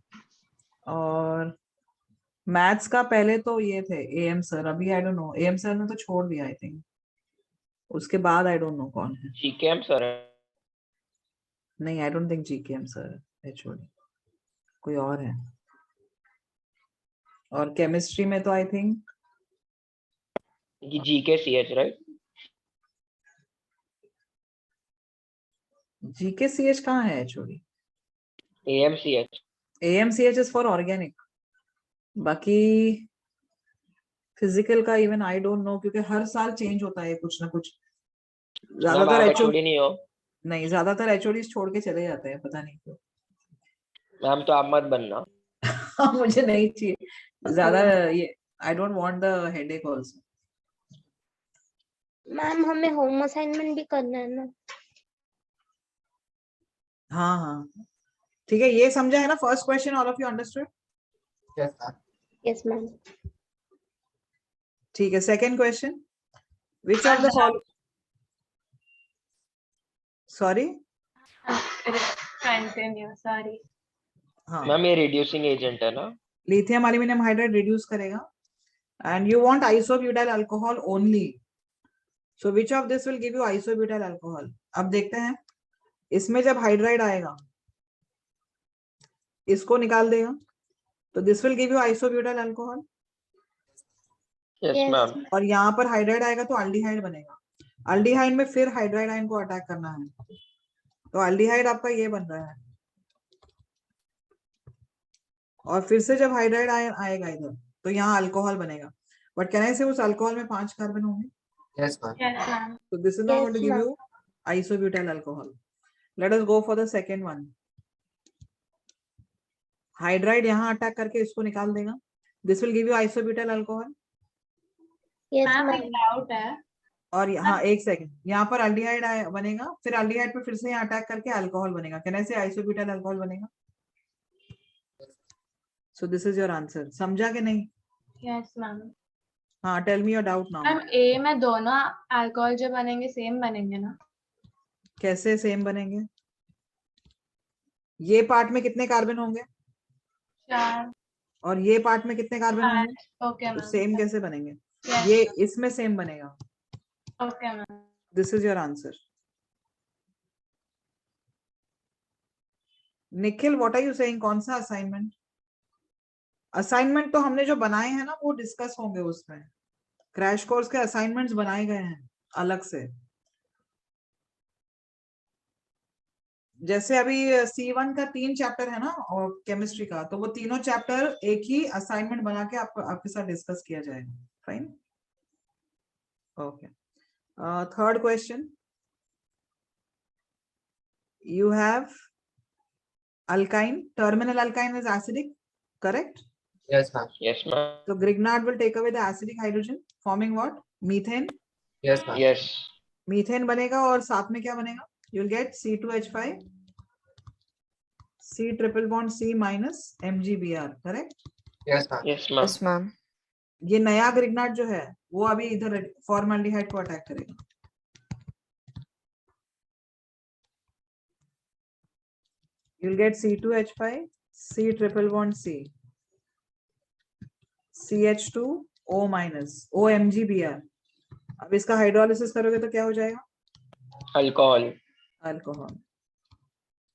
और मैथ्स का पहले तो ये थे एएम सर। अभी आई डोंट नो, एएम सर ने तो छोड़ दिया आई थिंक। उसके बाद आई डोंट नो कौन है। जीकेएम सर है। नहीं, I don't think GKM sir HOD, कोई और है। और केमिस्ट्री में तो आई थिंक ये जीकेसीएच राइट? जीकेसीएच कहाँ है HOD? AMCH. AMCH is for organic. बाकी फिजिकल का इवन आई डोंट नो, क्योंकि हर साल चेंज होता है कुछ ना कुछ। मैम ज्यादातर आप एचओडी एचओडी नहीं हो? नहीं, ज्यादातर एचओडी छोड़ के चले जाते हैं, पता नहीं क्यों। मैम तो आप मत बनना। मुझे नहीं चाहिए ज्यादा ये। I don't want the headache also. Ma'am हमें होम असाइनमेंट भी करना है ना। हाँ हाँ, ठीक है। ये समझा है ना first question? All of you understood? Yes, ma'am. Yes ma'am. ठीक है। Second question, which of the follow sorry continue, sorry. हाँ, मैम ये रिड्यूसिंग एजेंट है ना? लिथियम एल्यूमिनियम हाइड्राइड रिड्यूस करेगा, and you want isobutyl alcohol only. So which of this will give you isobutyl alcohol? अब देखते हैं, इसमें जब हाइड्राइड आएगा इसको निकाल देगा, तो this will give you isobutyl alcohol. Yes ma'am. और यहाँ पर हाइड्राइड आएगा तो अल्डिहाइड बनेगा। अल्डिहाइड में फिर हाइड्राइड आयन को अटैक करना है, तो अल्डिहाइड आपका ये बन रहा है। और फिर से जब हाइड्राइड आएगा इधर तो यहाँ अल्कोहल बनेगा, बट कैन आई से उस अल्कोहल में 5 कार्बन होंगे? Yes, ma'am. Yes, ma'am. So this is not going to Yes, give ma'am. you isobutyl alcohol. Let us go for the second one. Hydride यहाँ अटैक करके इसको निकाल देगा. This will give you isobutyl alcohol. Yes, ma'am ma'am. एक डाउट है. और यहाँ एक सेकंड, यहाँ पर अल्डिहाइड बनेगा, फिर अल्डिहाइड पे फिर से यहाँ अटैक करके अल्कोहल बनेगा. कैन आई से आइसोब्यूटाइल अल्कोहल बनेगा? So this is your answer. समझा कि नहीं? Yes ma'am. हाँ, tell me your doubt now. Ma'am A में दोनों अल्कोहल जो बनेंगे सेम बनेंगे ना? कैसे सेम बनेंगे? ये पार्ट में कितने कार्बन होंगे 4. और ये पार्ट में कितने कार्बन होंगे? ओके तो मैम. सेम कैसे बनेंगे? Yes. ये इसमें सेम बनेगा. Okay ma'am. This is your answer. Nikhil, what are you saying? कौन सा असाइनमेंट? असाइनमेंट तो हमने जो बनाए हैं ना वो डिस्कस होंगे उसमें. क्रैश कोर्स के असाइनमेंट्स बनाए गए हैं अलग से. जैसे अभी C1 का 3 चैप्टर है ना और केमिस्ट्री का, तो वो तीनों चैप्टर एक ही असाइनमेंट बना के आपके साथ डिस्कस किया जाएगा. Fine. Okay. Third question. You have alkyne. Terminal alkyne is acidic, correct? Yes, ma'am. Yes, ma'am. So Grignard will take away the acidic hydrogen, forming what? Methane. Yes, ma'am. Yes. Methane बनेगा और साथ में क्या बनेगा? You'll get C2H5, C triple bond C minus MgBr, correct? Yes, ma'am. Yes, ma'am. Yes, ma'am. ये नया ग्रिग्नार्ड जो है वो अभी इधर फॉर्मल्डिहाइड को अटैक करेगा. You'll get C2H5, C triple bond C, CH2O minus OMgBr. अब इसका हाइड्रोलिसिस करोगे तो क्या हो जाएगा? Alcohol. Alcohol.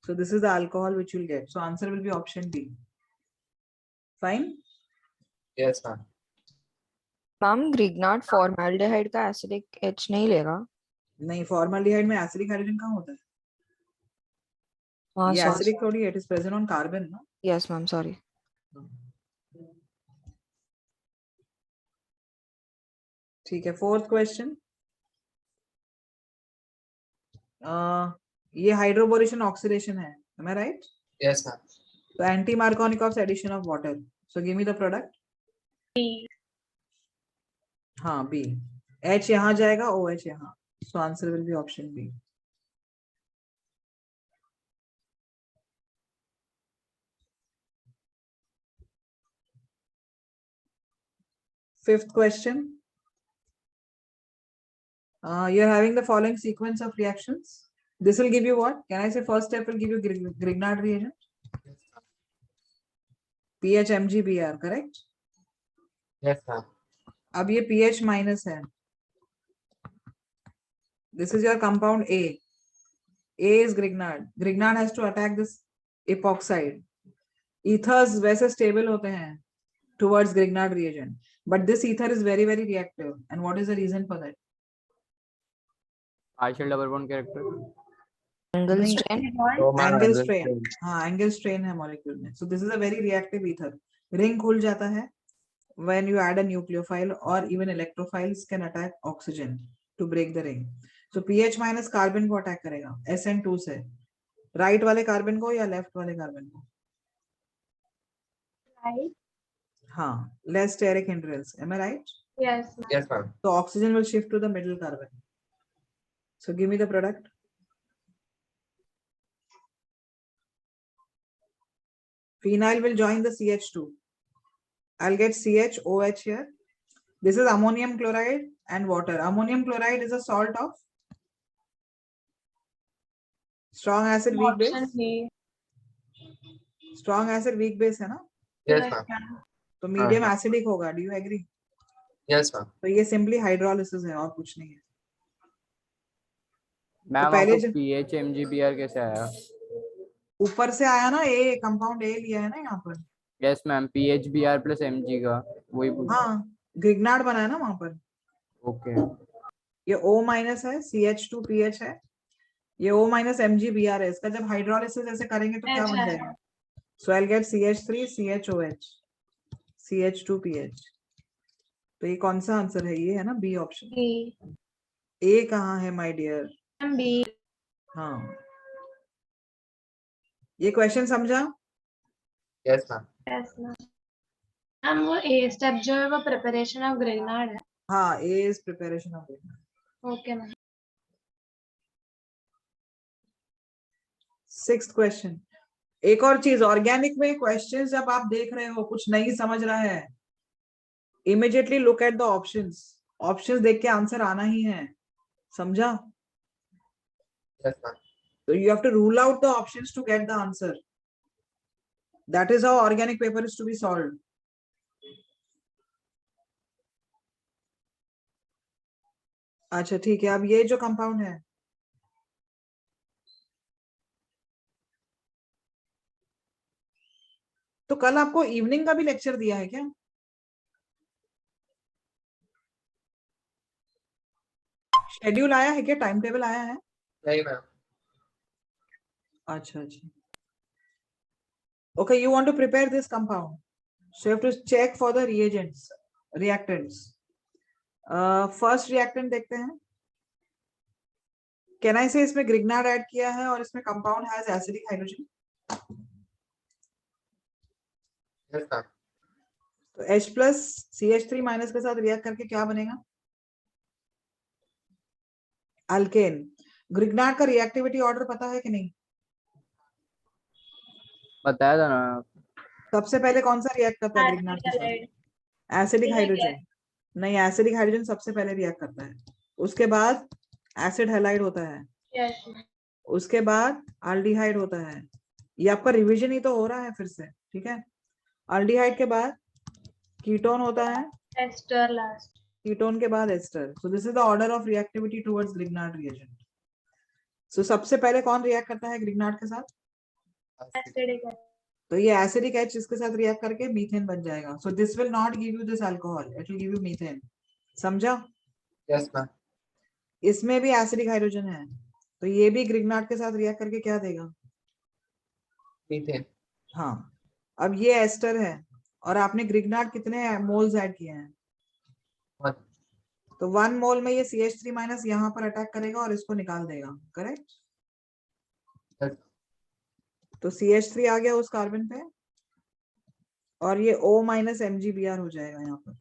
So this is the alcohol which you'll get. So answer will be option B. Fine. Yes, ma'am. Ma'am Grignard formaldehyde का एसिडिक H नहीं लेगा? नहीं, फॉर्मल्डिहाइड में एसिडिक हाइड्रोजन कहाँ होता है? हाँ, ये sorry. एसिडिक थोड़ी, it is present on carbon ना. Yes, ma'am. Sorry. ठीक है. Fourth question. ये हाइड्रोबोरेशन ऑक्सीडेशन है, am I right? Yes, ma'am. So anti-Markovnikov's addition of water. So give me the product. B. हाँ, B. H यहाँ जाएगा, OH यहाँ. So answer will be option B. Fifth question. You're having the following sequence of reactions. This will give you what? Can I say first step will give you Grignard reagent? pH MgBr, correct? Yes, ma'am. अब ये pH minus है. This is your compound A. A is Grignard. Grignard has to attack this epoxide. Ethers वैसे stable होते हैं towards Grignard reagent, but this ether is very very reactive. And what is the reason for that? Partial double bond character. Angle नहीं, strain. angle strain. हाँ, angle strain है molecule में. So this is a very reactive ether. Ring खुल जाता है when you add a nucleophile, or even electrophiles can attack oxygen to break the ring. So pH minus carbon को attack करेगा SN2 से. Right वाले carbon को या left वाले carbon को? Right. हाँ, less steric hindrance. Am I right? Yes. Yes, ma'am. So oxygen will shift to the middle carbon. So give me the product. Phenyl will join the CH2. I'll get CHOH here. This is ammonium chloride and water. Ammonium chloride is a salt of strong acid, weak base. Option B. Strong acid, weak base है ना? Yes, ma'am. तो medium acidic होगा. Do you agree? Yes, ma'am. तो ये simply hydrolysis है और कुछ नहीं है. मैम पहले आपको pH MgBr कैसे आया? ऊपर से आया ना, A कंपाउंड A लिया है ना यहाँ पर. Yes ma'am, pH Br plus Mg का वही पूछा. हाँ, ग्रिग्नार्ड बना है ना वहां पर. ओके. ये O माइनस है, CH2 pH है. ये O माइनस MgBr है. इसका जब हाइड्रोलिसिस ऐसे करेंगे तो क्या बन जाएगा? So I'll get CH3 CHOH CH2PH. तो ये कौन सा आंसर है? ये है ना बी ऑप्शन। ए कहाँ है माय डियर? बी। हाँ, ये क्वेश्चन समझा? Yes ma'am. यस मैम वो ए स्टेप जो है वो प्रिपरेशन ऑफ ग्रेनाड है। हाँ, A is preparation of Grignard. Okay ma'am. 6th question. एक और चीज, ऑर्गेनिक में क्वेश्चंस जब आप देख रहे हो कुछ नहीं समझ रहा है, immediately look at the options. Options देख के आंसर आना ही है, समझा? Yes ma'am. So you have to rule out the options to get the answer. That is how organic paper is to be solved. अच्छा ठीक है, अब ये जो कंपाउंड है, तो कल आपको इवनिंग का भी लेक्चर दिया है क्या? शेड्यूल आया है क्या? टाइम टेबल आया है? नहीं मैम। अच्छा अच्छा। Okay, you want to prepare this compound, so you have to check for the reagents, reactants. First reactant देखते हैं। Can I say इसमें Grignard ऐड किया है और इसमें compound has acidic hydrogen? Yes ma'am. तो H plus CH3 minus के साथ रिएक्ट करके क्या बनेगा? अल्केन। ग्रिग्नार्ड का रिएक्टिविटी ऑर्डर पता है कि नहीं? बताया था ना। सबसे पहले कौन सा रिएक्ट करता है ग्रिग्नार्ड के साथ? Acidic hydrogen. नहीं, एसिडिक हाइड्रोजन सबसे पहले रिएक्ट करता है, उसके बाद एसिड हैलाइड होता है, उसके बाद अल्डिहाइड होता है। ये आपका रिवीजन ही तो हो रहा है फिर से, ठीक है? अल्डिहाइड के बाद कीटोन होता है, एस्टर लास्ट। कीटोन के बाद ester. So this is the order of reactivity towards Grignard reagent. सो सबसे पहले कौन रिएक्ट करता है ग्रिग्नार्ड के साथ? तो ये एसिडिक H इसके साथ रिएक्ट करके मीथेन बन जाएगा। So this will not give you this alcohol, it will give you methane. समझा? Yes ma'am. इसमें भी एसिडिक हाइड्रोजन है, तो ये भी ग्रिग्नार्ड के साथ रिएक्ट करके क्या देगा? मीथेन। हाँ। अब ये एस्टर है और आपने ग्रिग्नार्ड कितने मोल्स ऐड किए हैं? 1। तो 1 मोल में ये CH3 माइनस यहाँ पर अटैक करेगा और इसको निकाल देगा, करेक्ट? यस। तो CH3 आ गया उस कार्बन पे और ये O माइनस MgBr हो जाएगा यहाँ पर।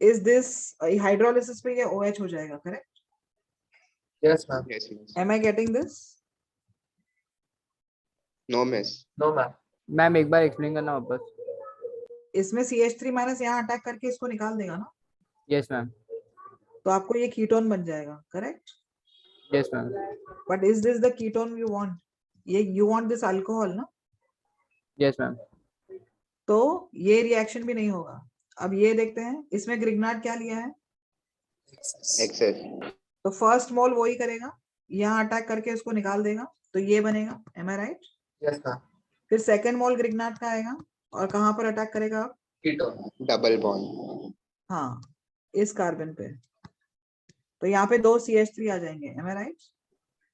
इस दिस हाइड्रोलिसिस पे ये OH हो जाएगा, correct? Yes ma'am. Yes, miss. Am I getting this? No, miss. No ma'am. Ma'am एक बार एक्सप्लेन करना वापस। इसमें CH3 माइनस यहाँ अटैक करके इसको निकाल देगा ना, यस मैम। तो आपको ये कीटोन बन जाएगा, correct? Yes ma'am. But is this the ketone you want? ये यू वांट दिस अल्कोहल ना? Yes ma'am. तो ये रिएक्शन भी नहीं होगा। अब ये देखते हैं, इसमें ग्रिग्नार्ड क्या लिया है? Excess. तो फर्स्ट मोल वो ही करेगा, यहाँ अटैक करके उसको निकाल देगा, तो ये बनेगा। M I right? Yes ma'am. फिर सेकंड मोल ग्रिग्नार्ड का आएगा और कहाँ पर अटैक करेगा आप? कीटोन। Double bond. हाँ, इस कार्बन पे। तो यहाँ पे 2 CH3 आ जाएंगे, M I right?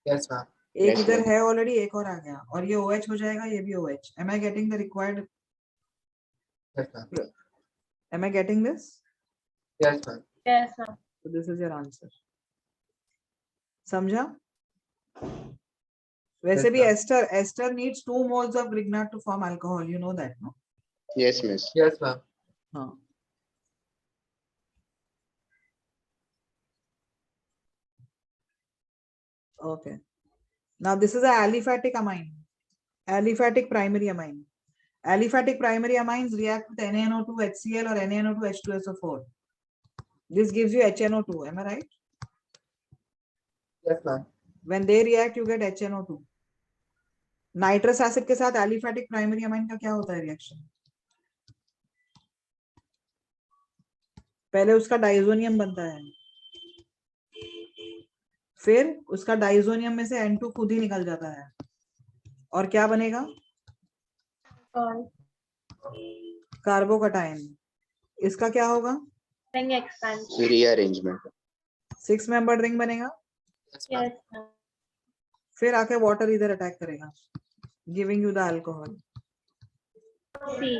Yes ma'am. एक Yes, इधर ma'am. है ऑलरेडी, एक और आ गया और ये OH हो जाएगा, ये भी OH। Am I getting the required? Yes ma'am. Am I getting this? Yes ma'am. Yes ma'am. So this is your answer. समझा? वैसे भी ester needs 2 moles of Grignard to form alcohol. You know that, no? Yes, miss. Yes ma'am. हाँ। Okay. Now this is a aliphatic amine. Aliphatic primary amine. Aliphatic primary amines react with NaNO2 HCl or NaNO2 H2SO4. This gives you HNO2. Am I right? Yes ma'am. When they react, you get HNO2. Nitrous acid के साथ एलिफैटिक प्राइमरी अमाइन का क्या होता है रिएक्शन? पहले उसका डाइजोनियम बनता है, फिर उसका डाइजोनियम में से N2 खुद ही निकल जाता है और क्या बनेगा? कार्बोकटायन। इसका क्या होगा? Ring expansion. Rearrangement. 6 member ring बनेगा। Yes ma'am. फिर आके वाटर इधर अटैक करेगा, giving you the alcohol. C.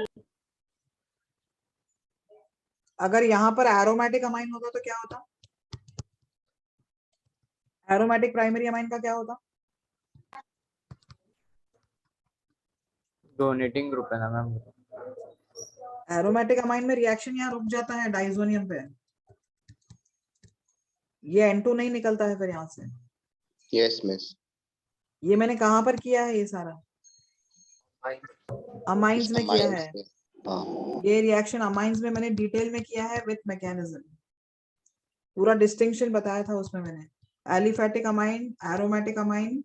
अगर यहाँ पर एरोमेटिक अमाइन होता तो क्या होता? एरोमेटिक प्राइमरी अमाइन का क्या होता? डोनेटिंग ग्रुप है ना मैम। एरोमेटिक अमाइन में रिएक्शन यहाँ रुक जाता है डाइजोनियम पे, ये N2 नहीं निकलता है फिर यहाँ से। Yes, miss. ये मैंने कहाँ पर किया है? ये सारा अमाइंस में किया है। ये रिएक्शन अमाइंस में मैंने डिटेल में किया है विथ मैकेनिज्म, पूरा डिस्टिंक्शन बताया था उसमें मैंने। Aliphatic amine, aromatic amine,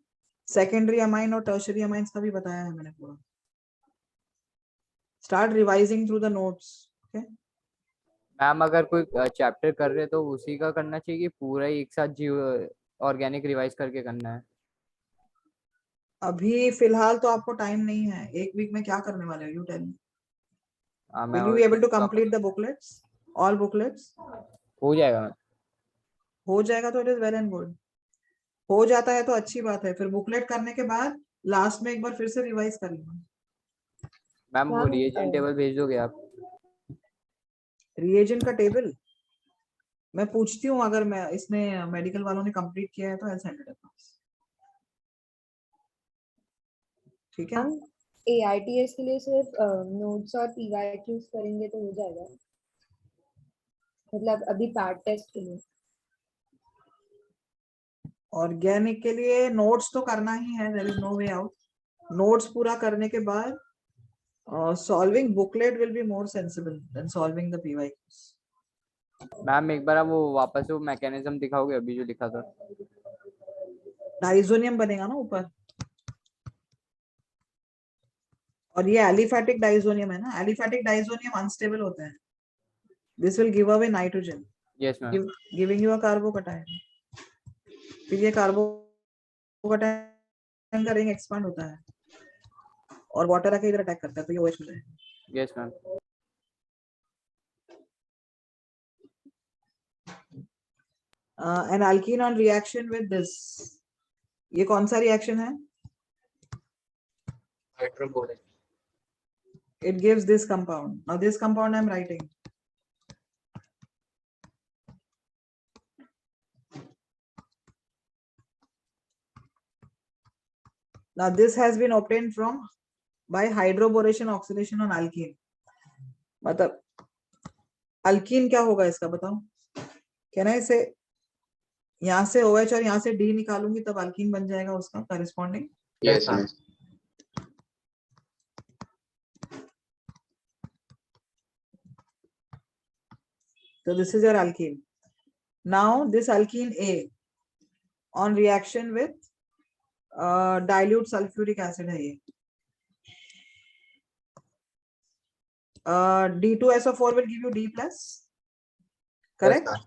secondary amine और टर्शरी अमाइंस का भी बताया है मैंने पूरा। Start revising through the notes. Okay ma'am अगर कोई चैप्टर कर रहे तो उसी का करना चाहिए कि पूरा ही एक साथ ऑर्गेनिक रिवाइज करके करना है? अभी फिलहाल तो आपको टाइम नहीं है, एक वीक में क्या करने वाले हो? You tell me, will you be able to complete the booklets, all booklets? हो जाएगा मैम। हो जाएगा तो it is well and good. हो जाता है तो अच्छी बात है। फिर बुकलेट करने के बाद लास्ट में एक बार फिर से रिवाइज कर लेना। मैम वो रिएजेंट टेबल भेज दोगे आप? रिएजेंट का टेबल मैं पूछती हूँ, अगर मैं इसने मेडिकल वालों ने कंप्लीट किया है तो आई सेंड इट अक्रॉस। ठीक है। ARTS के लिए सिर्फ नोट्स और PYQs करेंगे तो हो जाएगा, मतलब अभी पार्ट टेस्ट के लिए। ऑर्गेनिक के लिए नोट्स तो करना ही है, there is no way out. Notes पूरा करने के बाद solving booklet will be more sensible than solving the PYQs। Ma'am एक बार आप वो वापस से वो मैकेनिज्म दिखाओगे अभी जो लिखा था? डाइजोनियम बनेगा ना ऊपर, और ये एलिफेटिक डाइजोनियम है ना। एलिफेटिक डाइजोनियम अनस्टेबल होता है, this will give away nitrogen, yes ma'am, giving you a carbocation. फिर ये कार्बोकैटायन का रिंग एक्सपांड होता है और वाटर आके इधर अटैक करता है तो ये OH हो जाएगा। Yes ma'am. An alkene on reaction with this, ये कौन सा रिएक्शन है? Hydroboric. It gives this compound. Now this compound I am writing. Now this has been obtained from by hydroboration oxidation on alkene. मतलब अल्कीन क्या होगा इसका बताओ? क्या ना इसे यहाँ से OH और यहाँ से D निकालूंगी तब अल्कीन बन जाएगा उसका corresponding. Yes, miss. So this is your alkene. Now this alkene A on reaction with dilute sulfuric acid है ये। D2SO4 will give you D plus, correct? Yes,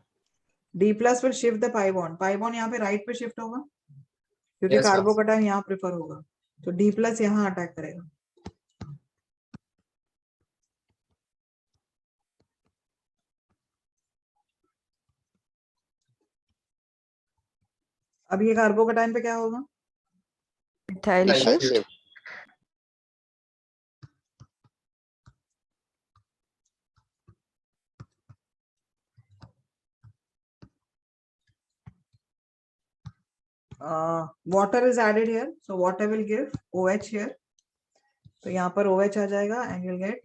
D plus will shift the pi bond. Pi bond यहाँ पे right पे shift होगा क्योंकि Yes, sir. कार्बोकैटायन यहाँ प्रेफर होगा, तो D plus यहाँ अटैक करेगा। अब ये कार्बोकैटायन पे क्या होगा? Methyl shift. Water is added here, so water will give OH here. तो यहाँ पर OH आ जाएगा and you'll get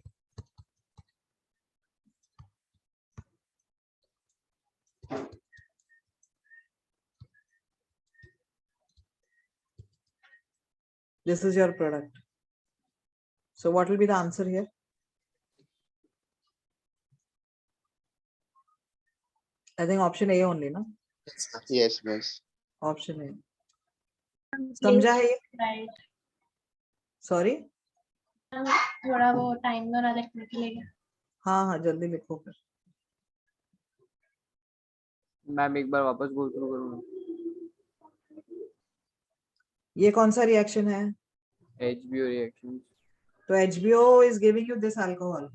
this is your product. So what will be the answer here? I think option A only, no? Yes, miss. Option A. समझा है ये? राइट। Sorry? थोड़ा वो टाइम दो ना लिखने के लिए। हाँ हाँ जल्दी लिखो फिर। मैम एक बार वापस गो थ्रू करूँ? ये कौन सा रिएक्शन है? HBO reactions. तो HBO is giving you this alcohol.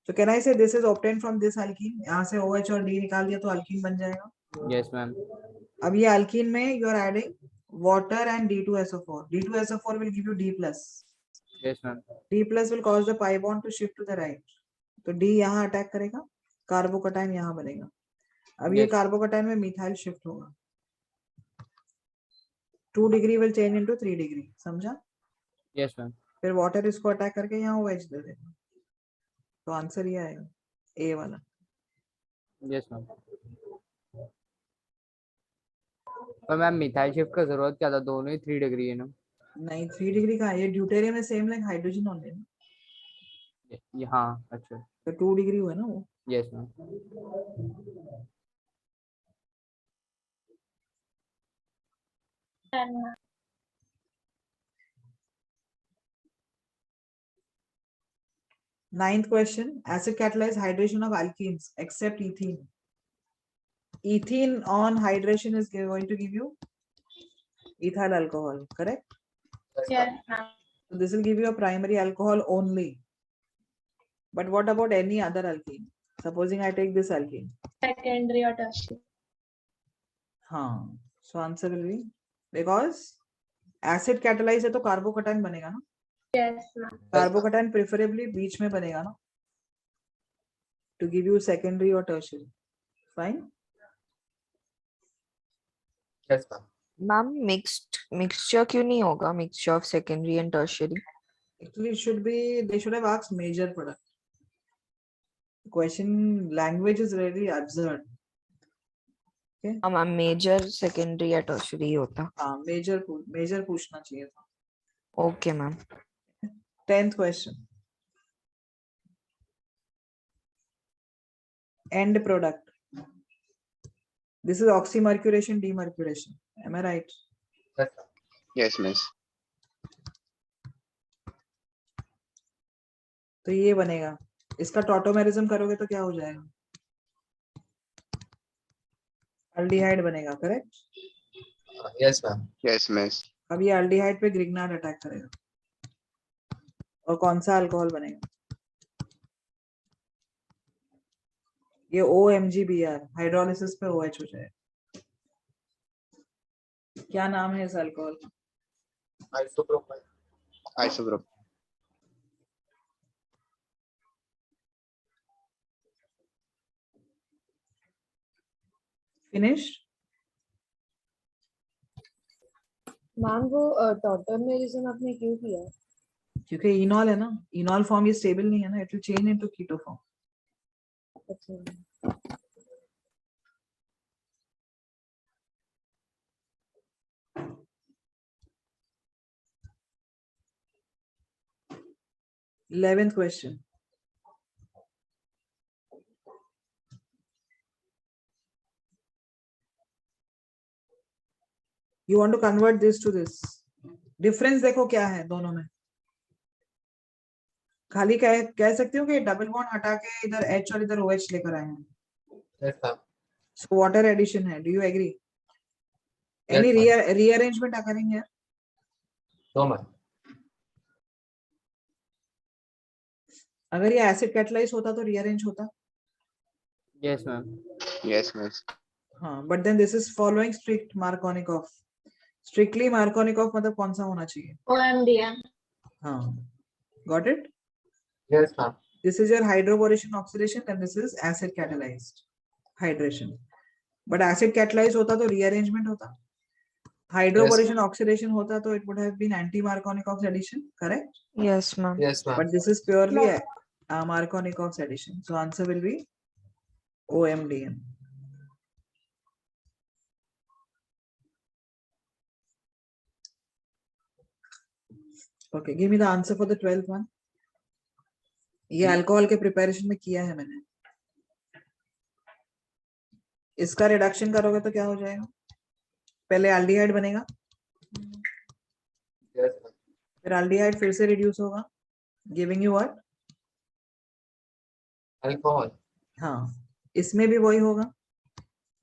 So can I say this is obtained from this alkene? यहाँ से OH और D निकाल दिया तो alkene बन जाएगा। Yes ma'am. अब ये alkene में you are adding water and D2SO4. D2SO4 will give you D plus. Yes ma'am. D plus will cause the pi bond to shift to the right. तो D यहाँ अटैक करेगा, कार्बोकटाइन यहाँ बनेगा. अब ये Yes. कार्बोकटाइन में मिथाइल शिफ्ट होगा. 2 degree will change into 3 degree. समझा? Yes ma'am. फिर वाटर इसको अटैक करके यहाँ OH दे देगा. तो आंसर ये आएगा A वाला. Yes ma'am. पर मैम मिथाइल शिफ्ट का जरूरत क्या था, दोनों ही 3 डिग्री है ना। नहीं 3 डिग्री का है, ये ड्यूटेरियम में सेम लाइक हाइड्रोजन ओनली ना. हाँ अच्छा। तो 2 डिग्री हुआ ना वो. Yes ma'am. Ninth question, acid catalyze hydration of alkenes except ethene. Ethene on hydration is going to give you ethyl alcohol, correct? Yes, ma'am. So this will give you a primary alcohol only. But what about any other alkene? Supposing I take this alkene. Secondary or tertiary. हाँ, so answer will be because acid catalyze है तो कार्बोकटाइन बनेगा ना. Yes, ma'am. कार्बोकटाइन प्रेफरेबली बीच में बनेगा ना. To give you secondary or tertiary. Fine. Yes, ma'am. Ma'am mixture क्यों नहीं होगा, mixture of secondary and tertiary? Actually, it should be, they should have asked major product. Question language is really absurd. Ma'am major secondary या टर्शियरी होता. हाँ, major पूछना चाहिए था. Okay ma'am. 10th question. End product. This is oxymercuration, demercuration. Am I right? Yes, miss. तो ये बनेगा. इसका टॉटोमेरिज्म करोगे तो क्या हो जाएगा? अल्डिहाइड बनेगा, correct? Yes, ma'am. Yes, miss. अब ये अल्डिहाइड पे ग्रिग्नार्ड अटैक करेगा. और कौन सा अल्कोहल बनेगा? ये OMGBr हाइड्रोलिसिस पे OH हो जाएगा. क्या नाम है इस अल्कोहल का? Isopropyl. Isopropyl. फिनिश. मैम वो टॉटोमेरिज्म आपने क्यों किया? क्योंकि इनॉल है ना, इनॉल फॉर्म ये स्टेबल नहीं है ना, it will change into keto form. अच्छा. 11th question. You want to convert this to this. Difference देखो क्या है दोनों में. खाली कह सकते हो कि डबल बॉन्ड हटा के इधर H और इधर OH लेकर आए हैं. Yes, ma'am. So water addition है. Do you agree? Yes, Any ma'am. rearrangement occurring here? No, ma'am. अगर ये एसिड कैटलाइज होता तो रीअरेंज होता. Yes ma'am. Yes, miss. हाँ, but then this is following strict Markovnikov. Strictly Markovnikov मतलब कौन सा होना चाहिए? OMDM. हाँ, got it? Yes, ma'am. This is your hydroboration oxidation and this is acid catalyzed hydration. But acid catalyzed होता तो rearrangement होता. Hydroboration oxidation होता तो it would have been anti-Markovnikov's addition, correct? Yes ma'am. Yes, ma'am. But this is purely Markovnikov's addition. So answer will be OMDM. Okay, give me the answer for the 12th one. ये अल्कोहल के प्रिपरेशन में किया है मैंने. इसका रिडक्शन करोगे तो क्या हो जाएगा? पहले एल्डिहाइड बनेगा, Yes, ma'am. फिर एल्डिहाइड फिर से रिड्यूस होगा, गिविंग यू व्हाट? Alcohol. हाँ, इसमें भी वही होगा.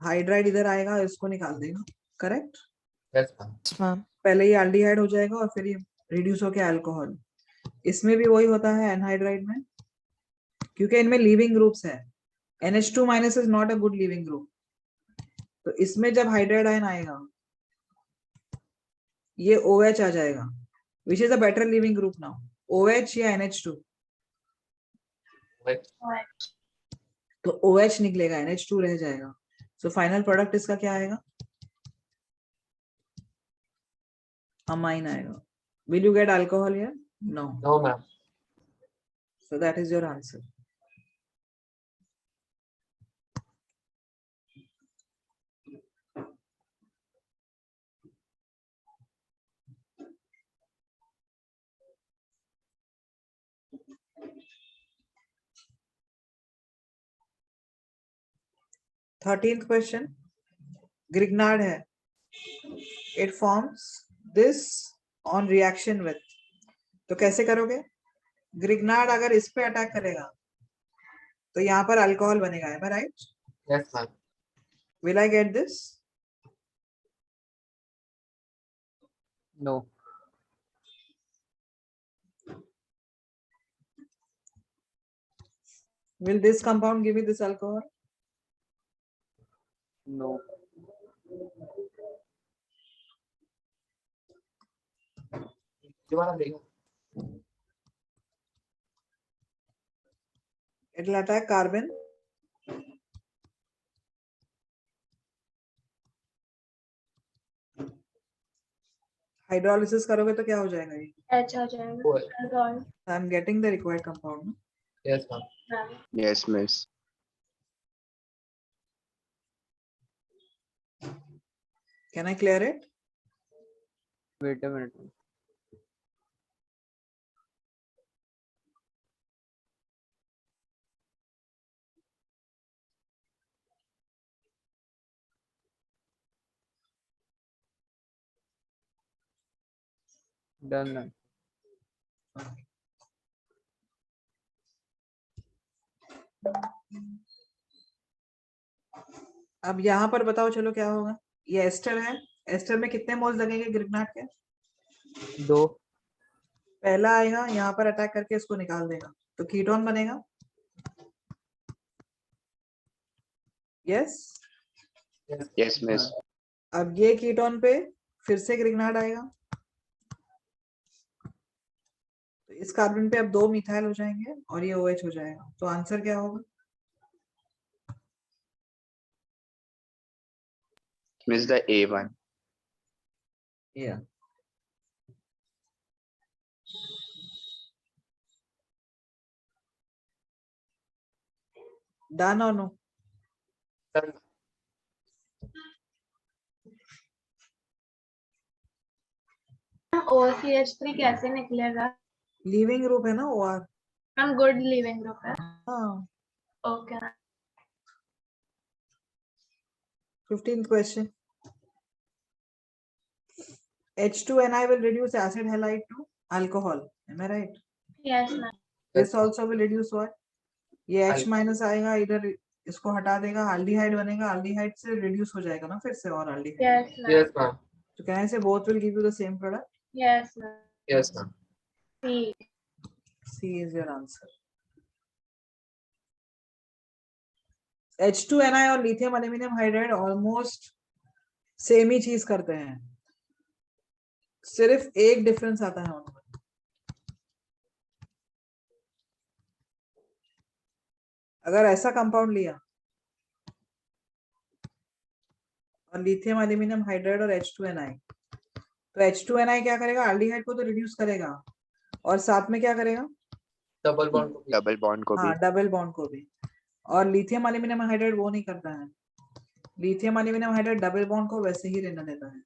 हाइड्राइड इधर आएगा, इसको निकाल देगा, करेक्ट? Yes, ma'am. मैम. पहले ये एल्डिहाइड हो जाएगा और फिर ये रिड्यूस होके अल्कोहल. इसमें भी वही होता है एनहाइड्राइड में, क्योंकि इनमें लीविंग ग्रुप्स है. NH2 minus is not a good leaving group. तो इसमें जब हाइड्राइड आयन आएगा ये OH आ जाएगा, which is a better leaving group now. OH या NH2? OH. तो OH निकलेगा, NH2 रह जाएगा. So final product इसका क्या आएगा? Amine आएगा. Will you get alcohol here? No. No, ma'am. So that is your answer. Thirteenth question. Grignard है. It forms this on reaction with. तो कैसे करोगे? ग्रिग्नार्ड अगर इस पे अटैक करेगा तो यहाँ पर अल्कोहल बनेगा. Am I right? Yes, ma'am. Will I get this? No. Will this compound give me this alcohol? No. दोबारा देखो. It will attack carbon. Hydrolysis करोगे तो क्या हो जाएगा ये? H आ जाएगा. Alcohol. I am getting the required compound. Yes, ma'am. Ma'am. Yes, miss. Can I clear it? Wait a minute. Done. Ma'am. अब यहाँ पर बताओ चलो क्या होगा. ये एस्टर है. एस्टर में कितने मोल्स लगेंगे ग्रिग्नार्ड के? 2. पहला आएगा यहाँ पर अटैक करके इसको निकाल देगा तो कीटोन बनेगा. यस. Yes, miss. अब ये कीटोन पे फिर से ग्रिग्नार्ड आएगा तो इस कार्बन पे अब 2 मिथाइल हो जाएंगे और ये OH हो जाएगा. तो आंसर क्या होगा? Miss the A1. Yeah. Done or no? Done. OCH3 कैसे निकलेगा? लीविंग ग्रुप है ना OR. Ma'am good leaving group है. हाँ. Okay. 15th question. H2Ni will reduce acid halide to alcohol. Am I right? Yes, ma'am. This also will reduce what? ये H minus आएगा इधर इसको हटा देगा. aldehyde बनेगा. aldehyde से reduce हो जाएगा ना फिर से और aldehyde. Yes, ma'am. Yes, ma'am. तो कहने से both will give you the same product. Yes, ma'am. Yes, ma'am. C. C is your answer. H2Ni और lithium aluminum hydride almost same ही चीज करते हैं. सिर्फ एक डिफरेंस आता है उनमें. अगर ऐसा कंपाउंड लिया और लिथियम एल्यूमिनियम हाइड्राइड और H2Ni तो H2Ni क्या करेगा? एल्डिहाइड को तो रिड्यूस करेगा और साथ में क्या करेगा? डबल बॉन्ड को भी. Double bond को भी. हाँ डबल बॉन्ड को भी. और लिथियम एल्यूमिनियम हाइड्राइड वो नहीं करता है. Lithium aluminium hydride double bond को वैसे ही रहने देता है.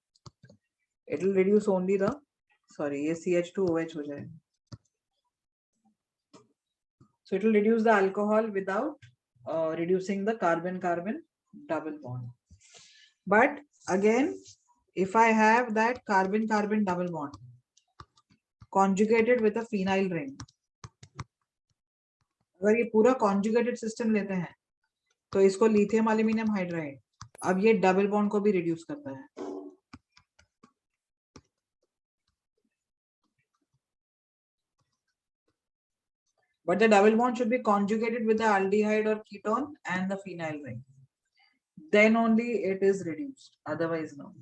It will reduce only the sorry ये CH2OH हो जाएगा. So it will reduce the alcohol without reducing the carbon-carbon double bond. But again, if I have that carbon-carbon double bond conjugated with a phenyl ring, अगर ये पूरा conjugated system लेते हैं तो इसको lithium aluminum hydride अब ये डबल बॉन्ड को भी रिड्यूस करता है. But the double bond should be conjugated with the aldehyde or ketone and the phenyl ring. Then only it is reduced. Otherwise, no.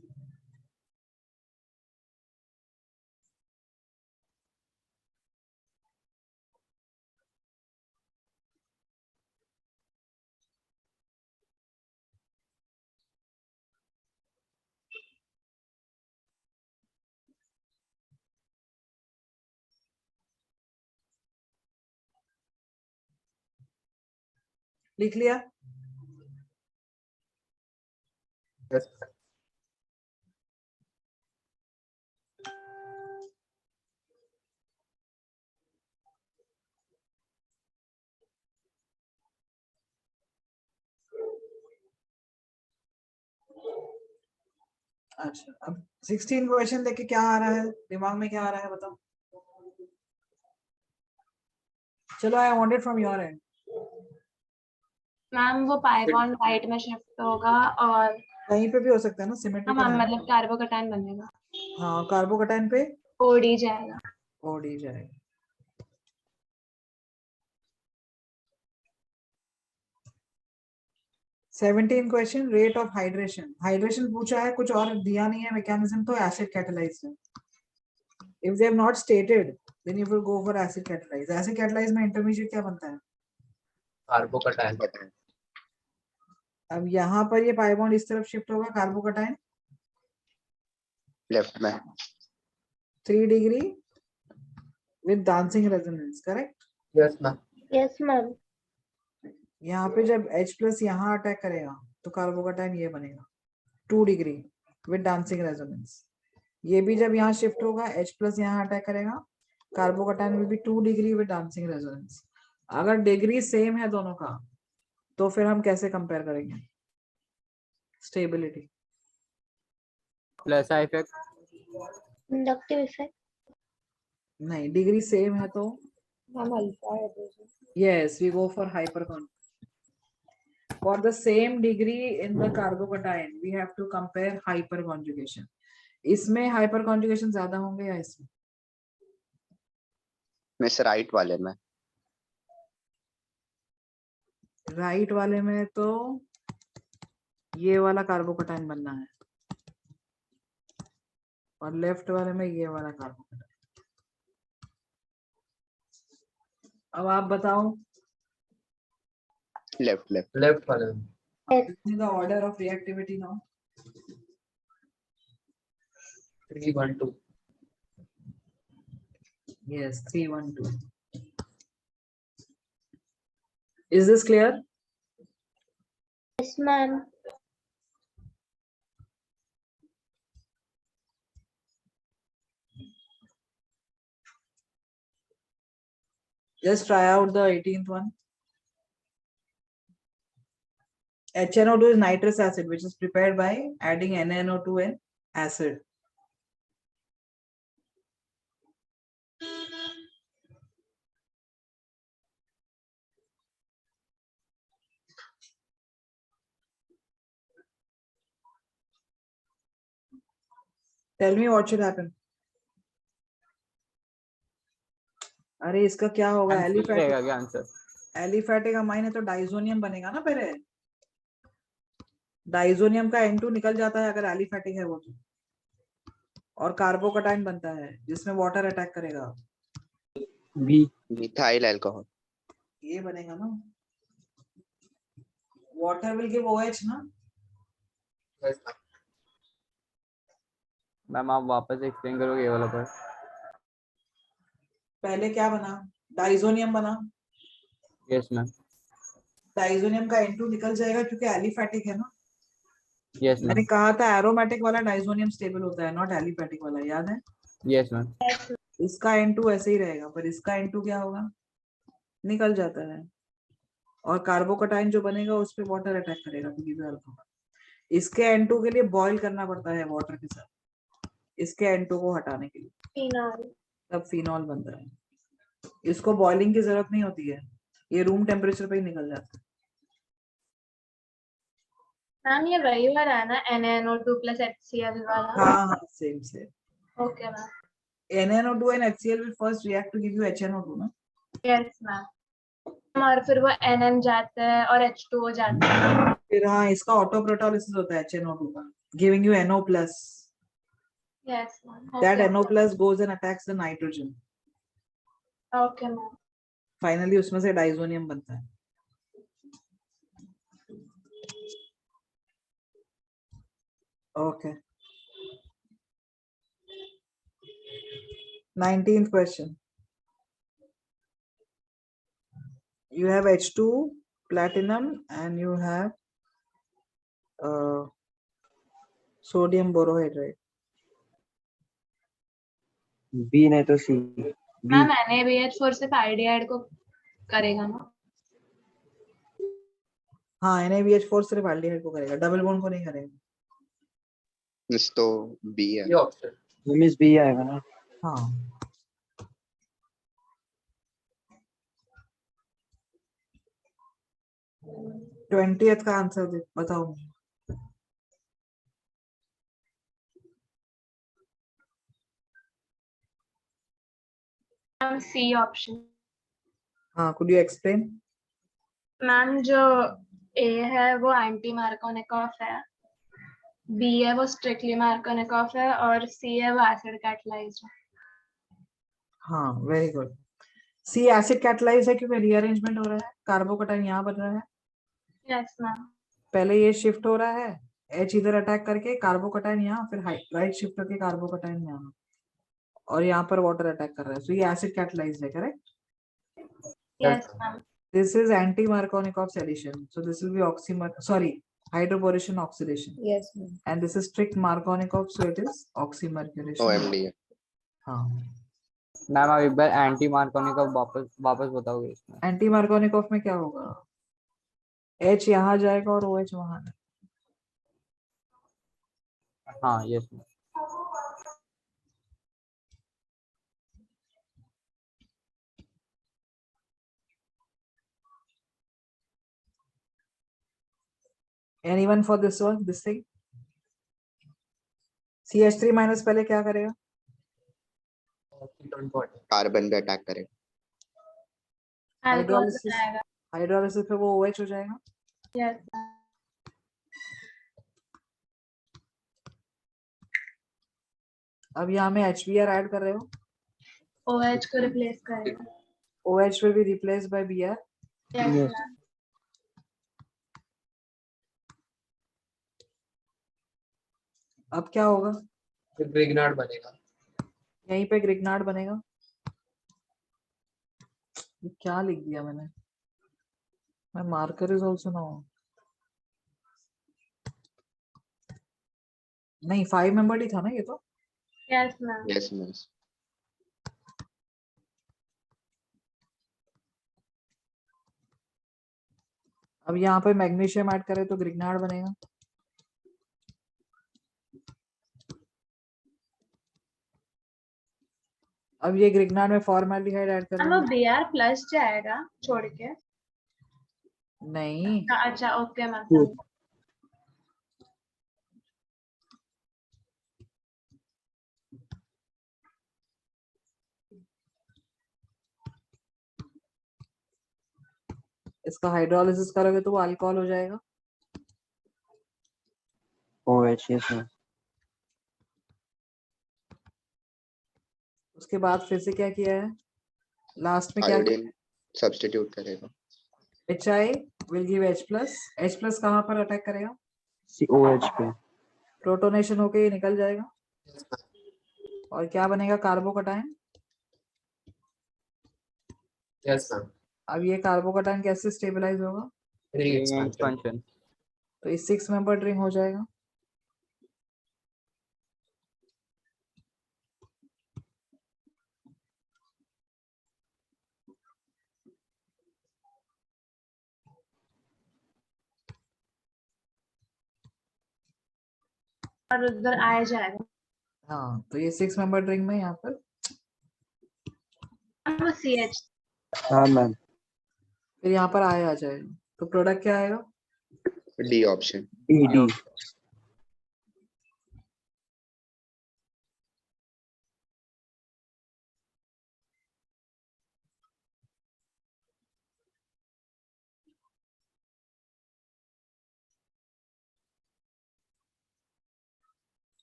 लिख लिया? Yes. अच्छा, अब 16 क्वेश्चन देख के क्या आ रहा है दिमाग में, क्या आ रहा है बताओ? चलो, I want it from your and. Ma'am वो पाइबॉन्ड राइट में शिफ्ट होगा और कहीं पे भी हो सकता है ना, हाँ सिमेट्रिकल मैम है। मतलब कार्बोकटायन बनेगा, हाँ, कार्बोकटायन पे ओडी जाएगा। ओडी जाएगा। Seventeen question, rate of hydration. Hydration पूछा है, कुछ और दिया नहीं है मैकेनिज्म, तो एसिड कैटालाइज्ड है। If they have not stated then you will go for acid catalysed. Acid catalysed में इंटरमीडिएट क्या बनता है? कार्बोकटायन। अब यहाँ पर ये पाई बॉन्ड इस तरफ शिफ्ट होगा, कार्बोकटायन लेफ्ट में 3 degree with dancing resonance, correct? Yes ma'am. Yes ma'am. यहाँ पे जब H+ यहाँ अटैक करेगा तो कार्बोकटायन ये बनेगा 2 डिग्री विद डांसिंग रेजोनेंस। ये भी जब यहाँ शिफ्ट होगा, H+ यहाँ अटैक करेगा, carbocation will be 2 degree with dancing resonance. अगर डिग्री सेम है दोनों का तो फिर हम कैसे कंपेयर करेंगे? Stability plus I effect, inductive effect. नहीं, डिग्री सेम है तो ma'am alpha hydrogen. yes, we go for hyperconjugation. For the same degree in the carbocation, we have to compare hyperconjugation. इसमें hyperconjugation ज्यादा होंगे या इसमें? मिस राइट वाले में। राइट वाले में तो ये वाला कार्बोकटायन बनना है और लेफ्ट वाले में ये वाला कार्बोकटायन। अब आप बताओ। लेफ्ट लेफ्ट लेफ्ट वाले में। The order of reactivity now. 312। Yes, 312. Is this clear? Yes ma'am. Just try out the 18th one. HNO2 is nitrous acid, which is prepared by adding NaNO2 and acid. Tell me what should happen. अरे इसका क्या होगा? रहेगा क्या आंसर? एलिफैटिक अमाइन है तो डाइजोनियम बनेगा ना पहले। डाइजोनियम का N2 निकल जाता है अगर एलिफैटिक है वो तो, और कार्बोकटायन बनता है जिसमें वाटर अटैक करेगा। B methyl alcohol. ये बनेगा ना, वाटर विल गिव OH ना। मैम आप वापस एक्सप्लेन करोगे ये वाला पार्ट? पहले क्या बना? डाइजोनियम बना। Yes ma'am. डाइजोनियम का N2 निकल जाएगा क्योंकि एलिफैटिक है ना। Yes ma'am. मैंने कहा था एरोमेटिक वाला डाइजोनियम स्टेबल होता है, नॉट एलिफैटिक वाला, याद है? Yes ma'am. इसका N2 ऐसे ही रहेगा, पर इसका N2 क्या होगा? निकल जाता है, और कार्बोकटायन जो बनेगा उस पे वाटर अटैक करेगा क्योंकि वो अल्कोहल। इसके N2 के लिए बॉईल करना पड़ता है वाटर के साथ, इसके N2 को हटाने के लिए, फिनॉल। तब फिनॉल बनता है। इसको बॉइलिंग की जरूरत नहीं होती है, ये रूम टेम्परेचर पे ही निकल जाता है। मैम ये वही वाला है ना, NaNO2 + HCl वाला? हाँ, same same. Okay ma'am. NaNO2 and HCl will first react to give you HNO2 ना। Yes ma'am. और फिर वो NN जाता है और H2O जाता है। फिर हाँ, इसका ऑटो प्रोटोलिसिस होता है HNO2 का, giving you NO+. Yes ma'am. That NO+ goes and attacks the nitrogen. Okay ma'am. Finally उसमें से डाइजोनियम बनता है। Okay. 19th question. You have H2 platinum, and you have sodium borohydride. B नहीं तो सी. मैम NaBH4 सिर्फ आइडियाइड को करेगा ना? हाँ, NaBH4 सिर्फ एल्डिहाइड को करेगा, डबल बॉन्ड को नहीं करेगा। इस तो बी है. ये ऑप्शन मींस बी आएगा ना. हाँ, ट्वेंटियथ का आंसर बताओ मुझे। Ma'am C option. हाँ, could you explain? मैम जो ए है वो एंटी मार्कोनिकॉफ है, बी है वो स्ट्रिक्टली मार्कोनिकॉफ है, और सी है वो एसिड कैटलाइज्ड है। हाँ, वेरी गुड। सी एसिड कैटलाइज है क्योंकि रीअरेंजमेंट हो रहा है, कार्बोकटाइन यहाँ बन रहा है। Yes ma'am. पहले ये शिफ्ट हो रहा है, H इधर अटैक करके कार्बोकटाइन यहाँ, फिर राइट शिफ्ट करके कार्बोकटाइन यहाँ, और यहाँ पर वाटर अटैक कर रहा है, सो ये एसिड कैटलाइज्ड है, correct? Yes ma'am. This is anti-Markovnikov addition, so this will be hydroboration oxidation. Yes, ma'am. And this is strict Markovnikov, so it is oxymercuration. OMD है. हाँ, मैम आप एक बार एंटी मार्कोनिकॉफ वापस बताओगे इसमें? एंटी मार्कोनिकॉफ में क्या होगा? H यहाँ जाएगा और OH वहां। हाँ, yes ma'am. Anyone for this one? This thing? CH3 minus पहले क्या करेगा? कार्बन पे अटैक करेगा. हाइड्रोलिसिस पे वो OH हो जाएगा। यस। अब यहाँ में HBr ऐड कर रहे हो, OH को रिप्लेस करेगा। OH will be replaced by Br. Yes ma'am. अब क्या होगा? फिर ग्रिग्नार्ड बनेगा। यहीं पे ग्रिग्नार्ड बनेगा। ये क्या लिख दिया मैंने? My marker is also now. नहीं, 5 मेंबर ही था ना ये तो? Yes ma'am. Yes, miss. अब यहाँ पे मैग्नीशियम ऐड करें तो ग्रिग्नार्ड बनेगा। अब ये ग्रिग्नार्ड में फॉर्मेल्डिहाइड ऐड मैम वो करेंगे। Br प्लस जाएगा छोड़ के। नहीं, अच्छा ओके मैम। इसका हाइड्रोलिसिस करोगे तो वो अल्कोहल हो जाएगा। OH, yes ma'am. उसके बाद फिर से क्या किया है? लास्ट में क्या? आयोडीन सब्स्टिट्यूट करेगा. HI will give H plus. H plus कहाँ पर अटैक करेगा? OH पे. प्रोटोनेशन होके ये निकल जाएगा और क्या बनेगा? कार्बोकटाइन। Yes ma'am. अब ये कार्बोकटाइन कैसे स्टेबलाइज होगा? एक्सपेंशन. तो इस 6 मेंबर रिंग हो जाएगा। और उधर आ जाएगा। हाँ, तो ये 6 मेंबर रिंग में यहाँ पर वो CH। हाँ मैम. फिर यहाँ पर आ जाएगा, तो प्रोडक्ट क्या आएगा? D option. D.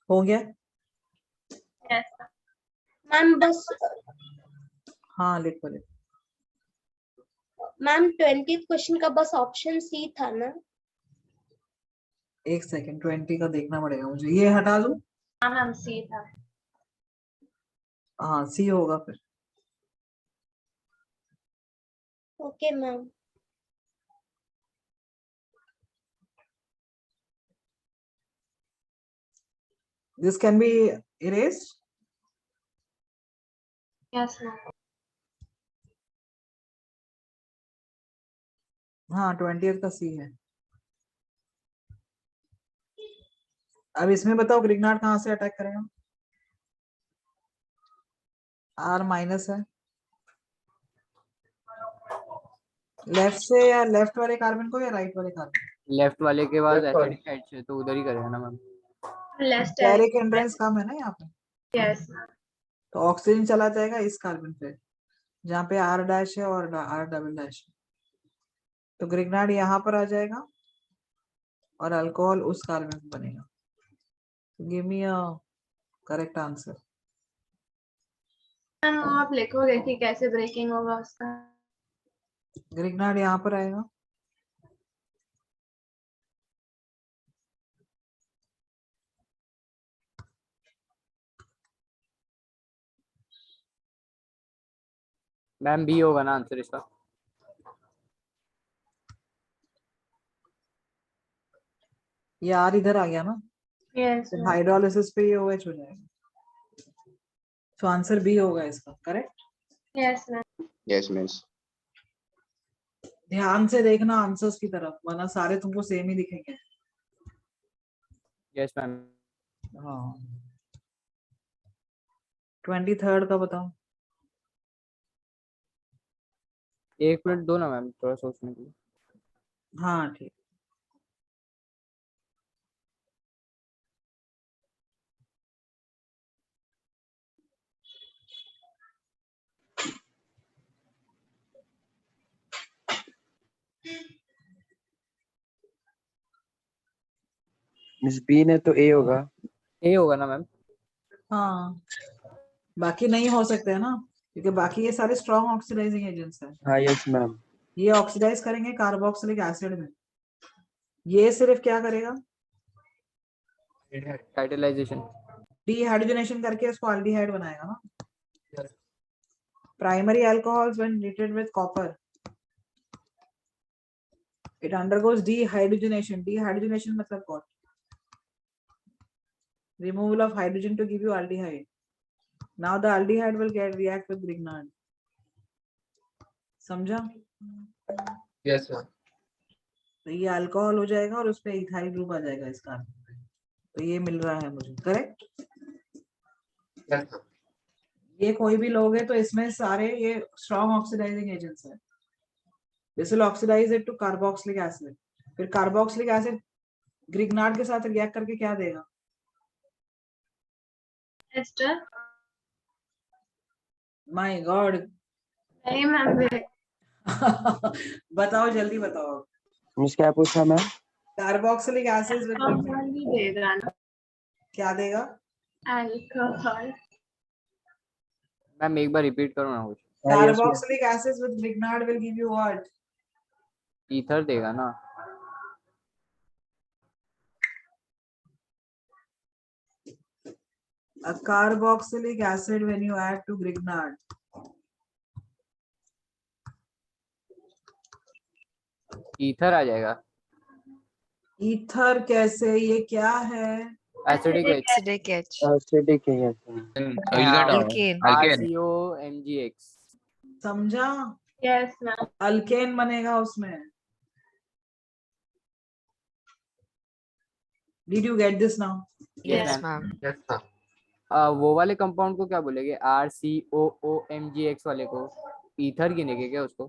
हो गया? यस मैम बस हाँ, लिखो। मैम 20th क्वेश्चन का बस ऑप्शन सी था ना? एक सेकेंड, 20 का देखना पड़ेगा मुझे। ये हटा दूं? हाँ मैम सी था। हाँ, सी होगा फिर। Okay ma'am. This can be erased. Yes, ma'am. हाँ 20th का सी है। अब इसमें बताओ ग्रिग्नार्ड कहाँ से अटैक करेगा? R माइनस है, लेफ्ट से या लेफ्ट वाले कार्बन को या राइट वाले कार्बन? लेफ्ट वाले के बाद Left वाले। एसिडिक हेड से तो उधर ही करेगा ना मैम। Less स्टेरिक एंट्रेंस कम है ना यहाँ पे, Yes, ma'am. तो ऑक्सीजन चला जाएगा इस कार्बन पे जहाँ पे R डैश है और R डबल डैश है, तो ग्रिग्नार्ड यहाँ पर आ जाएगा और अल्कोहल उस कार्बन पे बनेगा। Give me a correct answer. Ma'am आप लिखोगे कि कैसे ब्रेकिंग होगा उसका? ग्रिग्नार्ड यहाँ पर आएगा, मैम बी होगा ना आंसर इसका? ये R इधर आ गया ना, Yes, तो ma'am. हाइड्रोलिसिस पे ये OH हो जाएगा, तो आंसर बी होगा इसका। Correct? Yes, ma'am. Yes, miss. ध्यान से देखना आंसर्स की तरफ, वरना सारे तुमको सेम ही दिखेंगे। Yes ma'am. हाँ 23rd का बताओ। 1 मिनट दो ना मैम, थोड़ा सोचने के लिए। हाँ ठीक। मिस बी ने तो ए होगा। ए होगा ना मैम? हाँ बाकी नहीं हो सकते है ना, क्योंकि बाकी ये सारे स्ट्रॉन्ग ऑक्सीडाइजिंग एजेंट्स हैं। हाँ यस मैम। ये ऑक्सीडाइज करेंगे कार्बोक्सिलिक एसिड में, ये सिर्फ क्या करेगा? टाइटलाइजेशन। डीहाइड्रोजनेशन करके इसको एल्डिहाइड बनाएगा ना। Primary alcohols when treated with copper it undergoes dehydrogenation. Dehydrogenation मतलब what? Removal of hydrogen to give you aldehyde. Now the aldehyde will get react with Grignard. समझा? Yes, ma'am. तो ये अल्कोहल हो जाएगा और उसपे इथाइल ग्रुप आ जाएगा इस कार्बन पे, तो ये मिल रहा है मुझे। करेक्ट? Yes, ma'am. ये कोई भी लोगे तो इसमें सारे ये स्ट्रॉन्ग ऑक्सीडाइजिंग एजेंट्स है। This will oxidise it to carboxylic acid, फिर कार्बोक्सिलिक एसिड ग्रिग्नार्ड के साथ रिएक्ट करके क्या देगा? Esther? माय गॉड नहीं मैम, बताओ जल्दी बताओ। मिस क्या पूछा ma'am? Carboxylic acid with alcohol भी देगा ना? क्या देगा? अल्कोहल। मैम एक बार रिपीट करो ना कुछ। Carboxylic acid with Grignard will give you what? Ether देगा ना? A carboxylic acid when you add to Grignard. Ether आ जाएगा। ईथर कैसे? ये क्या है? Acidic H. Acidic H. Acidic है यस मैम। Alkane. RCOMgX। समझा? Yes, ma'am. अल्केन बनेगा उसमें। Did you get this now? Yes, ma'am. Yes, ma'am. वो वाले कंपाउंड को क्या बोलेंगे? RCOOMgX वाले को ईथर गिनेंगे क्या उसको?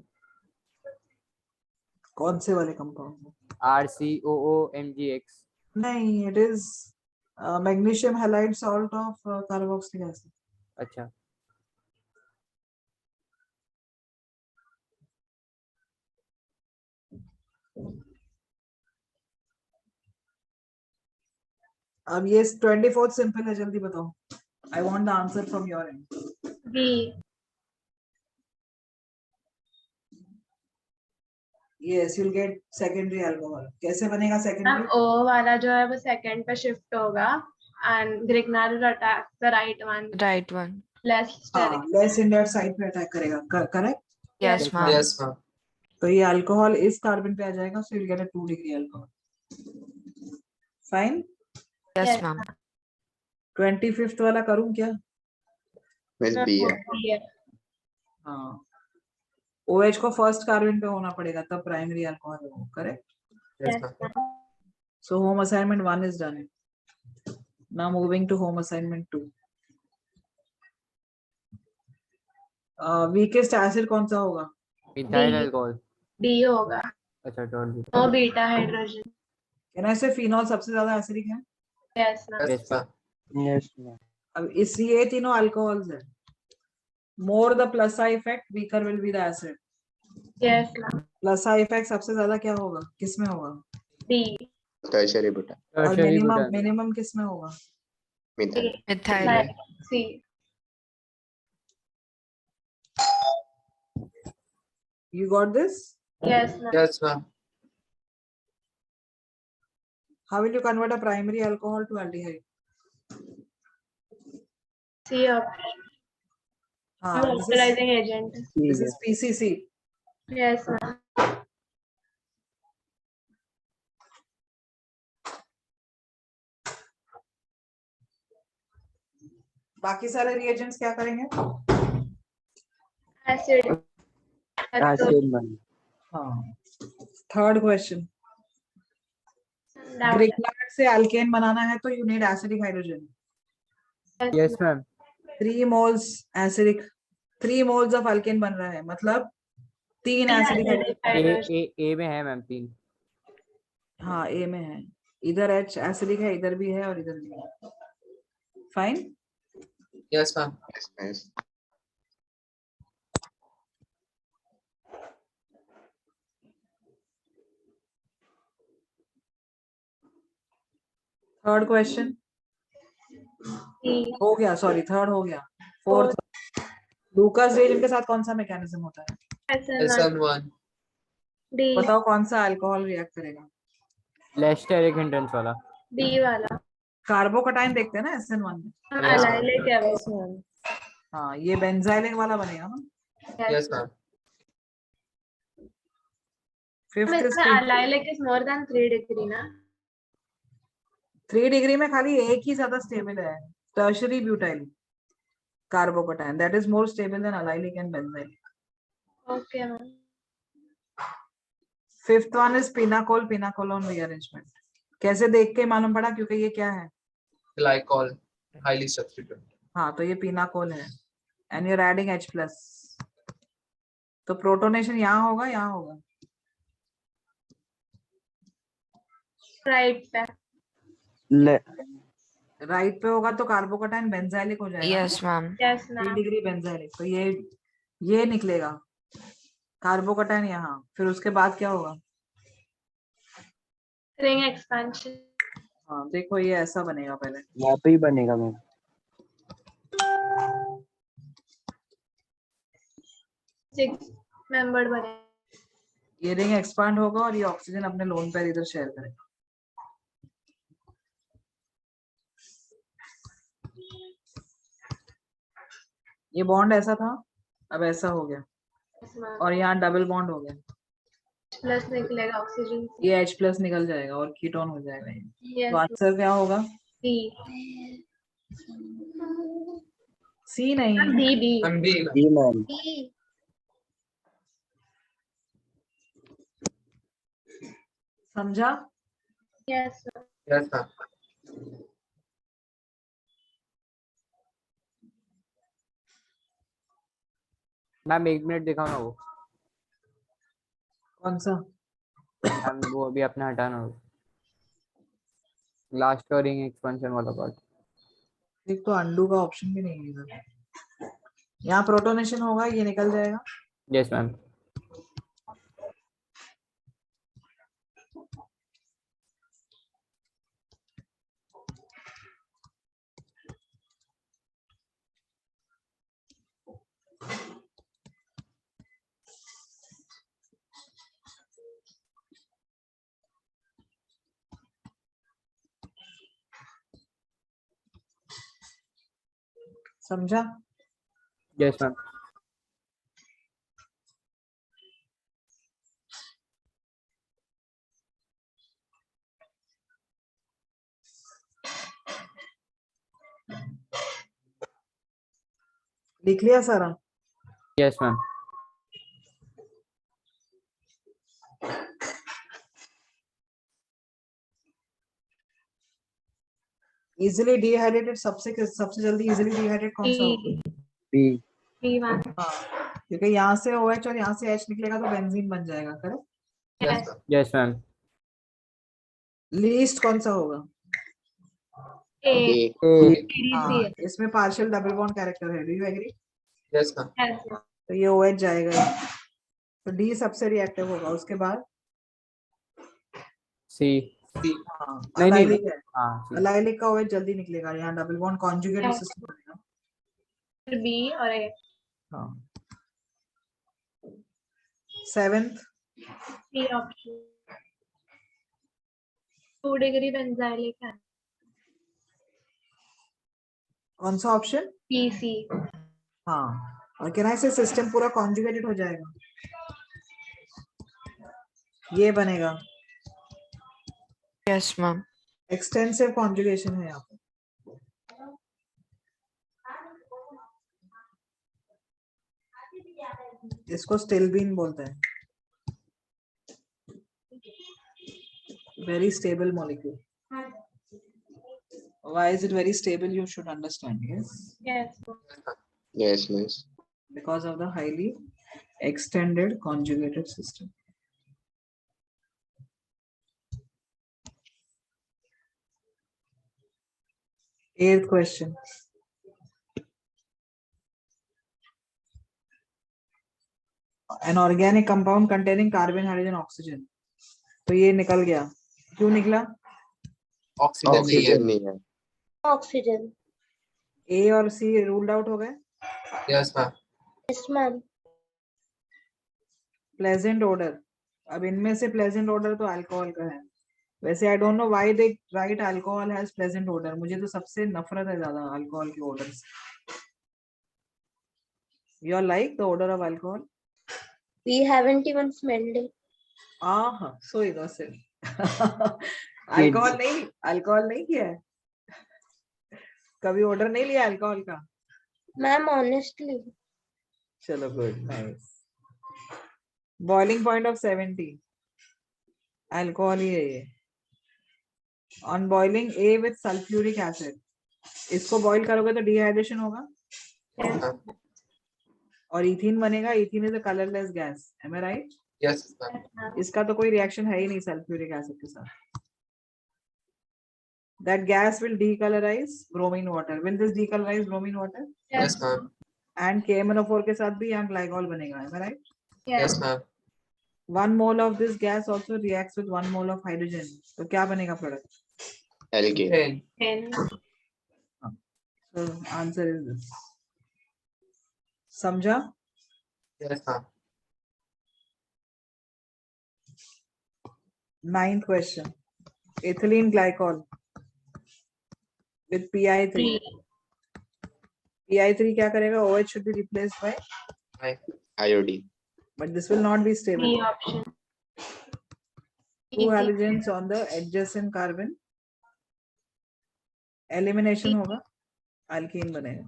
कौन से वाले कंपाउंड? RCOOMgX। नहीं, it is magnesium halide salt of carboxylic acid. अच्छा। अब ये 24th सिंपल है, जल्दी बताओ। I want the answer from your end. B. Yes, you'll get secondary alcohol. कैसे बनेगा मैम secondary? O वाला जो है वो सेकंड पे शिफ्ट होगा and Grignard will attack the right one. Right one. Less हाँ, steric. less inert side पे अटैक करेगा। Correct? Yes, ma'am. Yes, ma'am. तो ये अल्कोहल इस कार्बन पे आ जाएगा, so you'll get a 2 degree alcohol. Fine? Yes, Yes, ma'am. 25th वाला करूं क्या? मिस बी है। हाँ, OH को फर्स्ट कार्बन पे होना पड़ेगा तब प्राइमरी अल्कोहल हो, correct? Yes, ma'am. So home assignment 1 is done. Now moving to home assignment 2. Weakest acid कौन सा होगा? Methyl alcohol. डी होगा। अच्छा dot. No beta hydrogen. Can I say phenol सबसे ज्यादा एसिडिक है? Yes ma'am. Yes, ma'am. Yes ma'am. अब इस ये तीनों अल्कोहल्स है। More the plus I effect, weaker will be the acid. Yes ma'am. Plus I effect सबसे ज्यादा क्या होगा? किसमें होगा? डी। Tertiary butyl. और टर्शियरी मिनिमम बुटाइल। मिनिमम किसमें होगा? Methyl. Methyl. C. You got this? Yes ma'am. Yes, ma'am. How will you convert a primary alcohol to aldehyde? C option. हाँ, this is moisturising agent. this is PCC. Yes ma'am. बाकी सारे reagents क्या करेंगे? एसिड। Acid ma'am. हाँ, थर्ड क्वेश्चन। ग्रिग्नार्ड से अल्केन बनाना है तो you need acidic hydrogen. Yes ma'am. 3 moles acidic, 3 moles of alkane बन रहा है, मतलब 3 एसिडिक हाइड्रोजन। ए में है मैम 3। हाँ, ए में है, इधर H एसिडिक है, इधर भी है और इधर भी है। Fine. Yes, ma'am. Yes, miss. Third question हो गया, सॉरी थर्ड हो गया। फोर्थ, लूकास रिएजेंट के साथ कौन सा मैकेनिज्म होता है? SN1. डी। बताओ कौन सा अल्कोहल रिएक्ट करेगा? लेस स्टेरिक हिंड्रेंस वाला। डी वाला। कार्बोकटाइन देखते हैं ना SN1 में। हम अलाइलिक है वो। Yes ma'am. हाँ, ये बेंजाइलिक वाला बनेगा ना। Yes, ma'am. फिफ्थ इसमें allylic is more than 3 degree ना? 3 डिग्री में खाली एक ही ज्यादा स्टेबल है, tertiary butyl carbocation, that is more stable than allylic and benzylic. Okay ma'am. Fifth one is pinacol, pinacolone rearrangement. कैसे देख के मालूम पड़ा? क्योंकि ये क्या है? Glycol. Highly substituted. हाँ, तो ये पिनाकोल है एंड यूर एडिंग H+, तो प्रोटोनेशन यहाँ होगा, यहाँ होगा। राइट पे। राइट पे होगा तो कार्बोकटाइन बेंजाइलिक हो जाएगा। Yes ma'am. Yes 3 ma'am. Degree benzylic, तो ये निकलेगा कार्बोकटाइन यहाँ, फिर उसके बाद क्या होगा? Ring expansion. हाँ, देखो ये ऐसा बनेगा पहले। यहाँ पे ही बनेगा मैम। 6 मेंबर्ड बने। ये रिंग एक्सपांड होगा और ये ऑक्सीजन अपने लोन पेयर इधर शेयर करेगा। ये बॉन्ड ऐसा था, अब ऐसा हो गया और यहाँ डबल बॉन्ड हो गया, प्लस निकलेगा ऑक्सीजन से। ये H+ निकल जाएगा और कीटोन हो जाएगा ये। यस। तो आंसर क्या होगा? डी। सी नहीं, D D. I'm B, ma'am. जी मैम। समझा? Yes. Yes, ma'am. Ma'am 1 minute दिखाओ ना वो। कौन सा? मैम वो अभी अपना हटाना हो। लास्ट का रिंग एक्सपेंशन वाला पार्ट। एक तो अंडू का ऑप्शन भी नहीं है इधर। यहाँ प्रोटोनेशन होगा, ये निकल जाएगा। Yes ma'am. समझा? Yes ma'am. लिख लिया सारा? Yes ma'am. इजिली डिहाइड्रेटेड सबसे जल्दी इजिली डिहाइड्रेट कौन सा होगा? बी। B1 हाँ, क्योंकि यहाँ से OH और यहाँ से H निकलेगा तो बेंजीन बन जाएगा, correct? yes yes ma'am. Least कौन सा होगा? A A. हाँ, PDC इसमें पार्शियल डबल बॉन्ड कैरेक्टर है, do you agree? Yes ma'am. yes तो ये OH जाएगा, तो D सबसे रिएक्टिव होगा। उसके बाद सी। हाँ, नहीं नहीं। अलाइलिक है, हाँ सी। अलाइलिक का OH जल्दी निकलेगा, यहाँ double bond conjugate Yes. System बनेगा। फिर B और A हाँ, 7th C option 2 degree benzylic है कौन सा ऑप्शन? PC हाँ, और कैन आई से सिस्टम पूरा कॉन्जुगेटेड हो जाएगा, ये बनेगा। Yes ma'am. एक्सटेंसिव कॉन्जुगेशन है यहाँ पे। इसको स्टिल्बीन बोलते हैं, very stable molecule. Why is it very stable? You should understand. Yes, yes Yes, miss. because of the highly extended conjugated system. Eighth question. An organic compound containing carbon, hydrogen, oxygen. तो ये निकल गया, क्यों निकला? ऑक्सीजन नहीं है। Oxygen नहीं है। ऑक्सीजन। A और C ruled out हो गए। Yes ma'am. Yes ma'am. Pleasant order, अब इनमें से प्लेजेंट ऑर्डर तो अल्कोहल का है। वैसे आई don't know why they right alcohol has pleasant order, मुझे तो सबसे नफरत है ज्यादा अल्कोहल के ऑर्डर से। You are like the order of alcohol? We haven't even smelled it. So innocent. Alcohol नहीं किया है कभी, ऑर्डर नहीं लिया अल्कोहल का? Ma'am honestly. चलो good, nice. Boiling point of 70, alcohol ही है ये। On boiling A with sulphuric acid, इसको बॉइल करोगे तो डिहाइड्रेशन होगा और इथीन बनेगा। Ethene is a colourless gas, am I right? Yes ma'am. इसका तो कोई रिएक्शन है ही नहीं सल्फ्यूरिक एसिड के साथ। That gas will decolorize bromine water. Will this decolorize bromine water? Yes ma'am. And KMnO4 के साथ भी यहाँ glycol बनेगा, am I right? Yes ma'am. 1 mole of this gas also reacts with 1 mole of hydrogen. तो क्या बनेगा product? Alkane. 10 So answer is this. समझा? Yes ma'am. 9th question. Ethylene glycol with PI3. PI3 क्या करेगा? OH should be replaced by Iodine. but this will not be stable. B option 2 halogens on the adjacent carbon, elimination होगा, alkene बनेगा.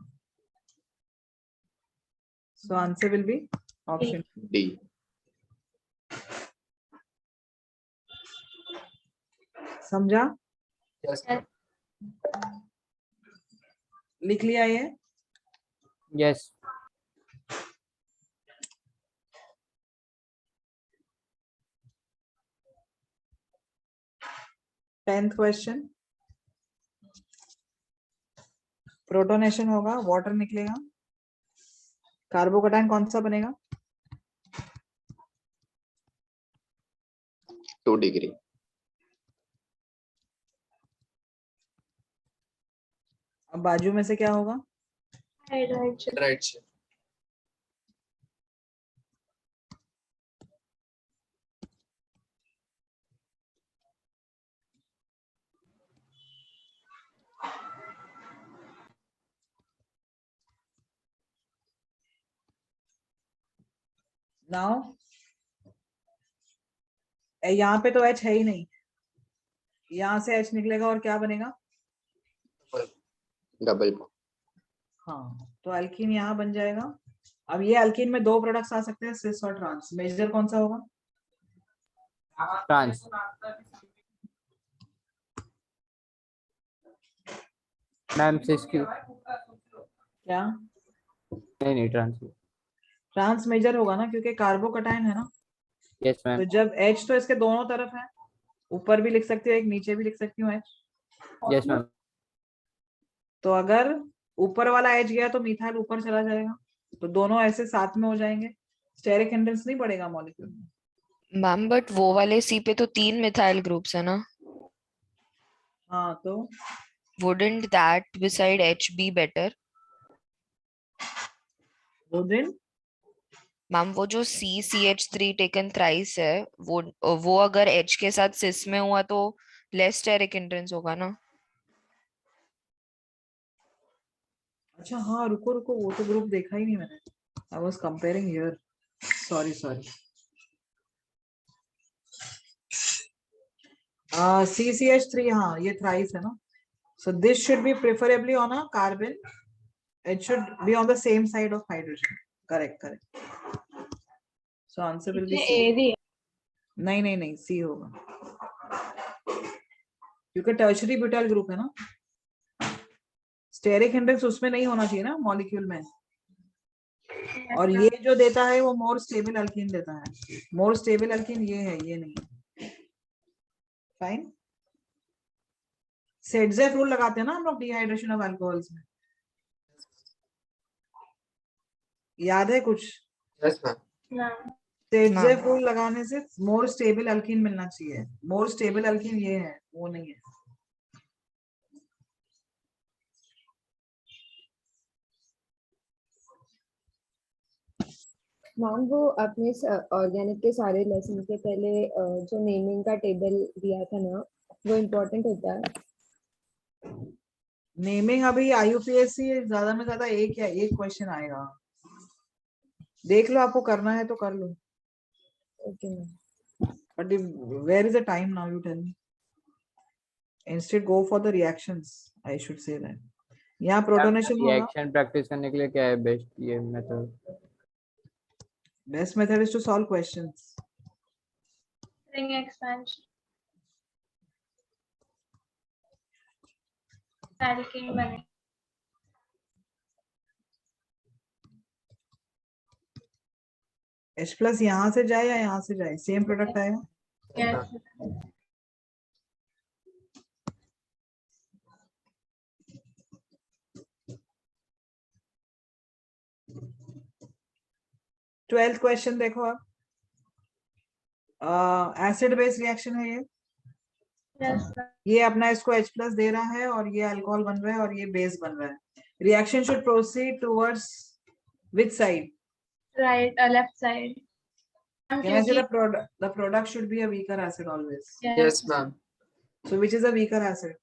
So answer will be option D. समझा? Yes ma'am. लिख लिया ये? यस। टेंथ क्वेश्चन, प्रोटोनेशन होगा, वाटर निकलेगा, कार्बोकैटायन कौन सा बनेगा? 2 degree. अब बाजू में से क्या होगा? hydrogen right. नाउ यहाँ पे तो H है ही नहीं, यहाँ से H निकलेगा और क्या बनेगा? Double bond. हाँ, तो अल्कीन यहाँ बन जाएगा। अब ये अल्कीन में दो प्रोडक्ट्स आ सकते हैं, सिस और ट्रांस। मेजर कौन सा होगा? ट्रांस। मैम सिस क्यू। क्या? नहीं ट्रांस। ट्रांस मेजर होगा ना, क्योंकि कार्बोकटाइन है ना। Yes ma'am. तो जब H तो इसके दोनों तरफ है, ऊपर भी लिख सकती हूँ, एक नीचे भी लिख सकती हूँ H। Yes ma'am. तो अगर ऊपर वाला H गया तो मिथाइल ऊपर चला जाएगा, तो दोनों ऐसे साथ में हो जाएंगे। स्टेरिक हिंड्रेंस नहीं पड़ेगा मॉलिक्यूल में। मैम बट वो वाले सी पे तो 3 मिथाइल ग्रुप्स है ना। हाँ, तो wouldn't that beside H be better? wouldn't? Ma'am वो जो CCH3 taken thrice है, वो अगर H के साथ सिस में हुआ तो लेस स्टेरिक हिंड्रेंस होगा ना। अच्छा हाँ, रुको रुको, वो तो ग्रुप देखा ही नहीं मैंने। I was comparing here, sorry. CCH3, हाँ ये थ्राइस है ना। So this should be preferably on a carbon. It should be on the same side of hydrogen. Correct. So answer will be C. नहीं, C होगा, क्योंकि टर्शरी ब्यूटाइल ग्रुप है ना। स्टेरिक हिंड्रेंस उसमें नहीं होना चाहिए ना मॉलिक्यूल में। और ये जो देता है वो मोर स्टेबल अल्कीन देता है। मोर स्टेबल अल्कीन ये है, ये नहीं है। फाइन। सेडजेफ रूल लगाते हैं ना हम लोग डिहाइड्रेशन ऑफ अल्कोहल्स में, याद है कुछ? Yes ma'am. सेडजेफ रूल लगाने से मोर स्टेबल अल्कीन मिलना चाहिए। मोर स्टेबल अल्कीन ये है, वो नहीं है। मैम वो अपने ऑर्गेनिक के सारे लेसन के पहले जो नेमिंग का टेबल दिया था ना, वो इम्पोर्टेंट होता है। नेमिंग अभी IUPAC ज्यादा में ज्यादा एक या एक क्वेश्चन आएगा, देख लो, आपको करना है तो कर लो। Okay ma'am. But where is the time now? You tell me. Instead, go for the reactions. I should say that. यहाँ प्रोटोनेशन होगा। रिएक्शन प्रैक्टिस करने के लिए क्या है बेस्ट ये method? Best method is to solve questions. Ring expansion. Alkene बने। H plus यहाँ से जाए या यहाँ से जाए, सेम प्रोडक्ट आएगा। Yes. ट्वेल्थ क्वेश्चन देखो आप। एसिड बेस रिएक्शन है ये। Yes. ये अपना इसको H plus दे रहा है और ये अल्कोहल बन रहा है और ये बेस बन रहा है। Reaction should proceed towards which side? Right. Left side. Can I say the product should be a weaker acid always? Yes ma'am. So which is a weaker acid?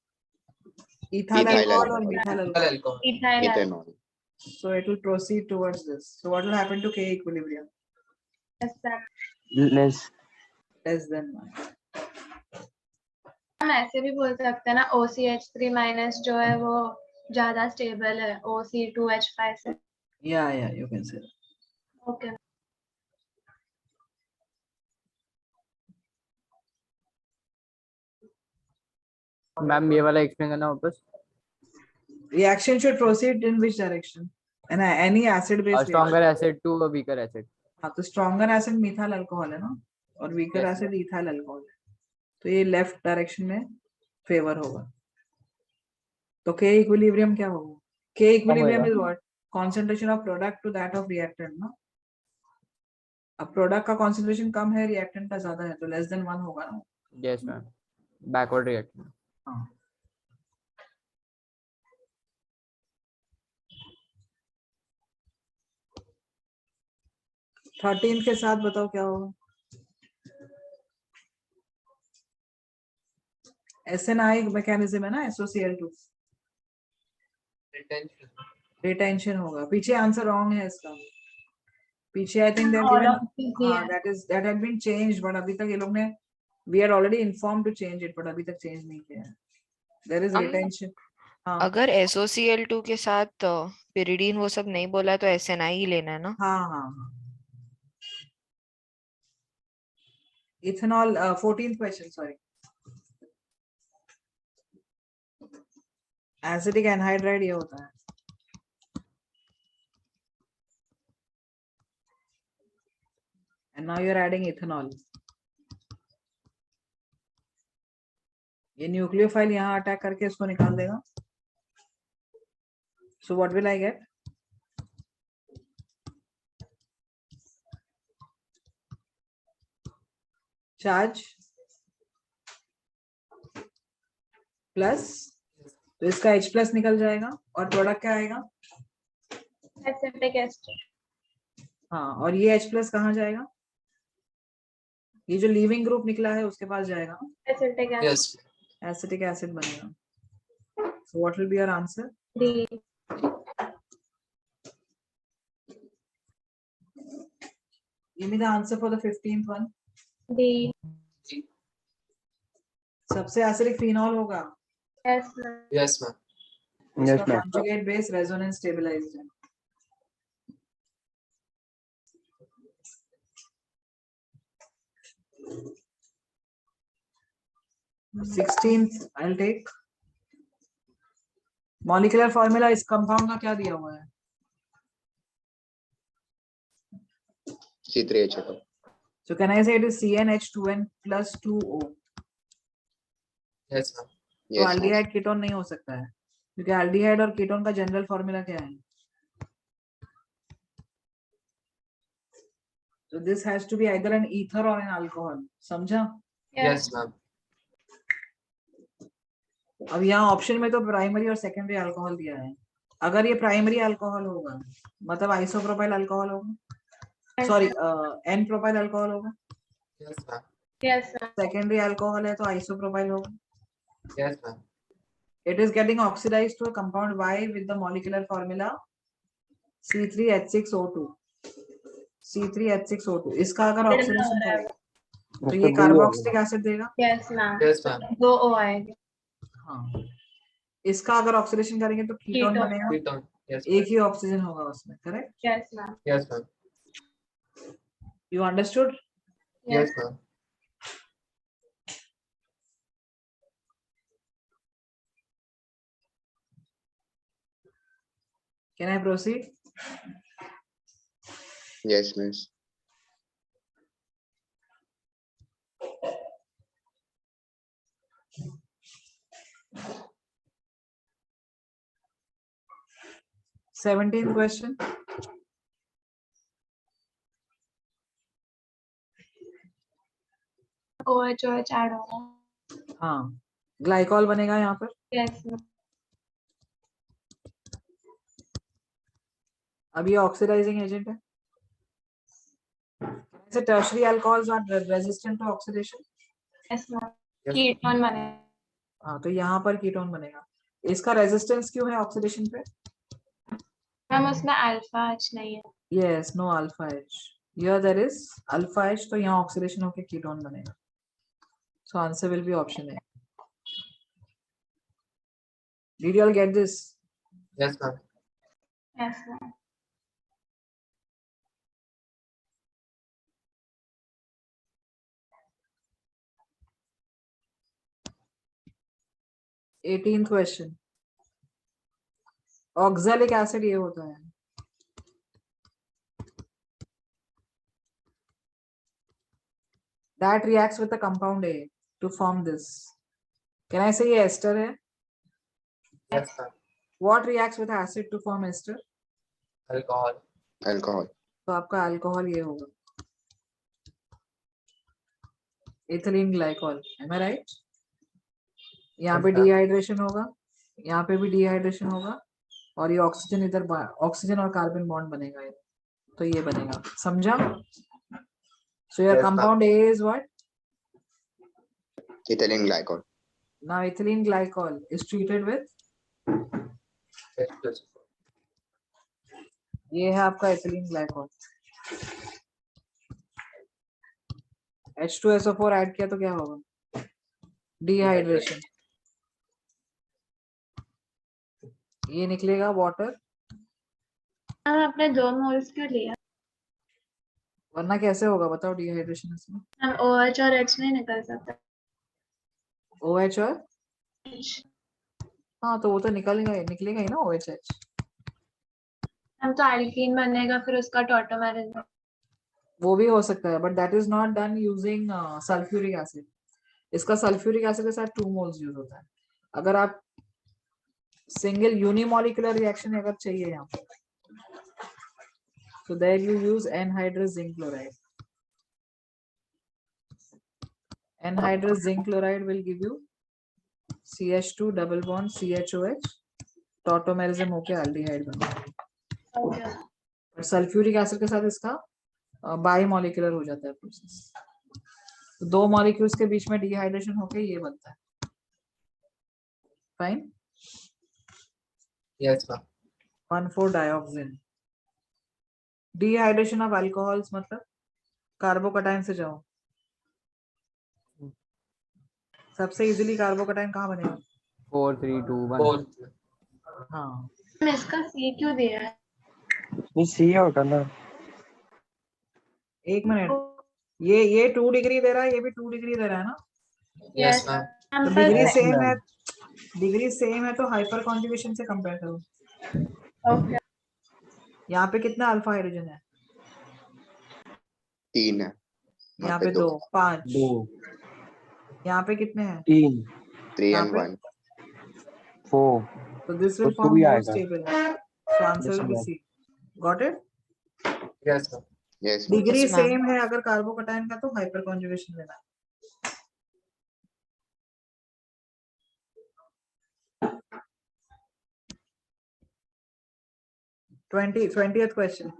Ethyl alcohol or methyl alcohol? Ethanol. So it will proceed towards this. So what will happen to K equilibrium? Less. Less than 1. हम ऐसे भी बोल सकते हैं ना, OCH3 माइनस जो है वो ज्यादा स्टेबल है OC2H5 से। Yeah, you can say that. Okay. Ma'am ये वाला एक्सप्लेन करना वापस। Reaction should proceed in which direction? And any acid based A stronger acid to a weaker acid. हाँ, तो stronger acid methyl alcohol है ना, और weaker Yes, acid ethyl alcohol है, तो ये लेफ्ट डायरेक्शन में फेवर होगा। तो K equilibrium क्या होगा? K equilibrium is what? Concentration of product to that of reactant ना। अब प्रोडक्ट का कॉन्सेंट्रेशन कम है, रिएक्टेंट का ज्यादा है, तो लेस देन 1 होगा ना। Yes ma'am, backward reaction. हाँ, थर्टीन के साथ बताओ क्या होगा? SNI मैकेनिज्म है ना, SOCl2 रिटेंशन होगा। पीछे आंसर रॉन्ग है इसका, पीछे I think that had been changed, but अभी तक ये लोग ने, we are already informed to change it, but अभी तक चेंज नहीं किया है। There is retention. हाँ अगर SOCl2 के साथ pyridine वो सब नहीं बोला तो SNI ही लेना है ना? हाँ हाँ हाँ। Ethanol 14th question sorry. Acidic anhydride ये होता है। And now you're adding ethanol. ये न्यूक्लियोफाइल यहाँ अटैक करके इसको निकाल देगा। So what will I get? Charge plus, तो इसका H प्लस निकल जाएगा और प्रोडक्ट क्या आएगा? Acetic ester. हाँ, और ये H प्लस कहाँ जाएगा? ये जो लीविंग ग्रुप निकला है उसके पास जाएगा। Acetic acid. एसिटिक एसिड बनेगा। So what will be your answer? D. Give me the answer for the 15th one. D. सबसे एसिडिक फिनॉल होगा। Yes ma'am. Yes ma'am. Yes, इसका ma'am. conjugate base resonance stabilized है। Sixteenth, I'll take. Molecular formula इस कंपाउंड का क्या दिया हुआ है? C3H2. So can I say it is CnH2n plus 2O? Yes ma'am. तो Yes, एल्डिहाइड कीटोन नहीं हो सकता है क्योंकि एल्डिहाइड और कीटोन का जनरल फॉर्मूला क्या है? So this has to be either an ether or an alcohol. समझा? Yes ma'am. अब यहाँ ऑप्शन में तो प्राइमरी और सेकेंडरी अल्कोहल दिया है। अगर ये प्राइमरी अल्कोहल होगा मतलब आइसोप्रोपाइल अल्कोहल होगा, सॉरी एन प्रोपाइल अल्कोहल होगा। Yes ma'am. Yes ma'am. Secondary alcohol है तो आइसोप्रोपाइल होगा। Yes ma'am. It is getting oxidized to a compound Y with the molecular formula C3H6O2. C3H6O2 इसका अगर ऑक्सीडेशन करेगा तो ये कार्बोक्सिलिक एसिड देगा। Yes ma'am. Yes ma'am. दो O आएगा। हाँ, इसका अगर ऑक्सीडेशन करेंगे तो कीटोन कीटोन। बनेगा। कीटोन। यस एक ही ऑक्सीजन होगा उसमें, correct? Yes ma'am. Yes ma'am. You understood? Yes ma'am. Can I proceed? Yes, miss. Seventeenth question. OH add होगा। हाँ, ग्लाइकॉल बनेगा यहाँ पर। Yes ma'am. अब ये ऑक्सीडाइजिंग एजेंट है। ऐसे tertiary alcohols are resistant to oxidation. Yes ma'am. Ketone बनेगा। हाँ, तो यहाँ पर कीटोन बनेगा। इसका रेजिस्टेंस क्यों है ऑक्सीडेशन पे? मैम उसमें अल्फा H नहीं है। Yes, no alpha H. Here there is alpha H, तो यहाँ ऑक्सीडेशन होके कीटोन बनेगा। So answer will be option A. Did you all get this? Yes ma'am. Yes ma'am. Eighteenth question. Oxalic acid ये होता है। That reacts with the compound A to form this. Can I say ये ester है? Yes ma'am. What reacts with acid to form ester? Alcohol. Alcohol. तो आपका अल्कोहल ये होगा, ethylene glycol. Am I right? यहाँ पे डिहाइड्रेशन होगा, यहाँ पे भी डिहाइड्रेशन होगा और ये ऑक्सीजन इधर ऑक्सीजन और कार्बन बॉन्ड बनेगा ये, तो ये बनेगा। समझा? So your compound A is what? Ethylene glycol. Now ethylene glycol is treated with, ये है आपका ethylene glycol। H2SO4 ऐड किया तो क्या होगा? डिहाइड्रेशन। ये निकलेगा वाटर, मैम आपने 2 मोल्स क्यों लिया? वरना कैसे होगा बताओ डिहाइड्रेशन इसमें? मैम OH और H नहीं निकल सकता। OH और हाँ तो वो तो निकलेगा ही ना OH। मैम तो एल्कीन बनेगा फिर उसका टॉटोमेरिज्म। वो भी हो सकता है but that is not done using sulphuric acid. इसका सल्फ्यूरिक एसिड के साथ 2 मोल्स यूज होता है। अगर आप सिंगल यूनिमॉलिक्यूलर रिएक्शन अगर चाहिए यहाँ पे so there you use anhydrous zinc chloride. Anhydrous zinc chloride will give you CH2 double bond CHOH, tautomerism होके एल्डिहाइड बनता है। और सल्फ्यूरिक एसिड के साथ इसका बाई मॉलिक्यूलर हो जाता है प्रोसेस। तो 2 मॉलिक्यूल्स के बीच में डिहाइड्रेशन होके ये बनता है। Fine. Yes ma'am. 1,4-dioxane। Dehydration of alcohols मतलब कार्बोकटाइन से जाओ, सबसे इजीली कार्बोकटाइन कहाँ बनेगा? 4 3 2 1। हाँ इसका C क्यों दिया है? ये सी होगा ना। एक मिनट, ये 2 डिग्री दे रहा है, ये भी 2 डिग्री दे रहा है ना? Yes ma'am. तो डिग्री सेम है, डिग्री सेम है तो हाइपर कॉन्जुगेशन से कंपेयर करो। ओके। यहाँ पे कितना अल्फा हाइड्रोजन है? 3 है। यहाँ पे 2 5। 2 यहाँ पे कितने हैं? 3 3 यहाँ and पे 1. 4 तो दिस विल तो फॉर्म भी मोर आएगा। Stable, so answer Yes, will be ma'am. C. Got it? Yes ma'am. Yes, ma'am. Degree Yes, ma'am. Same है अगर कार्बोकटाइन का तो हाइपर कॉन्जुगेशन लेना है। Twentieth question.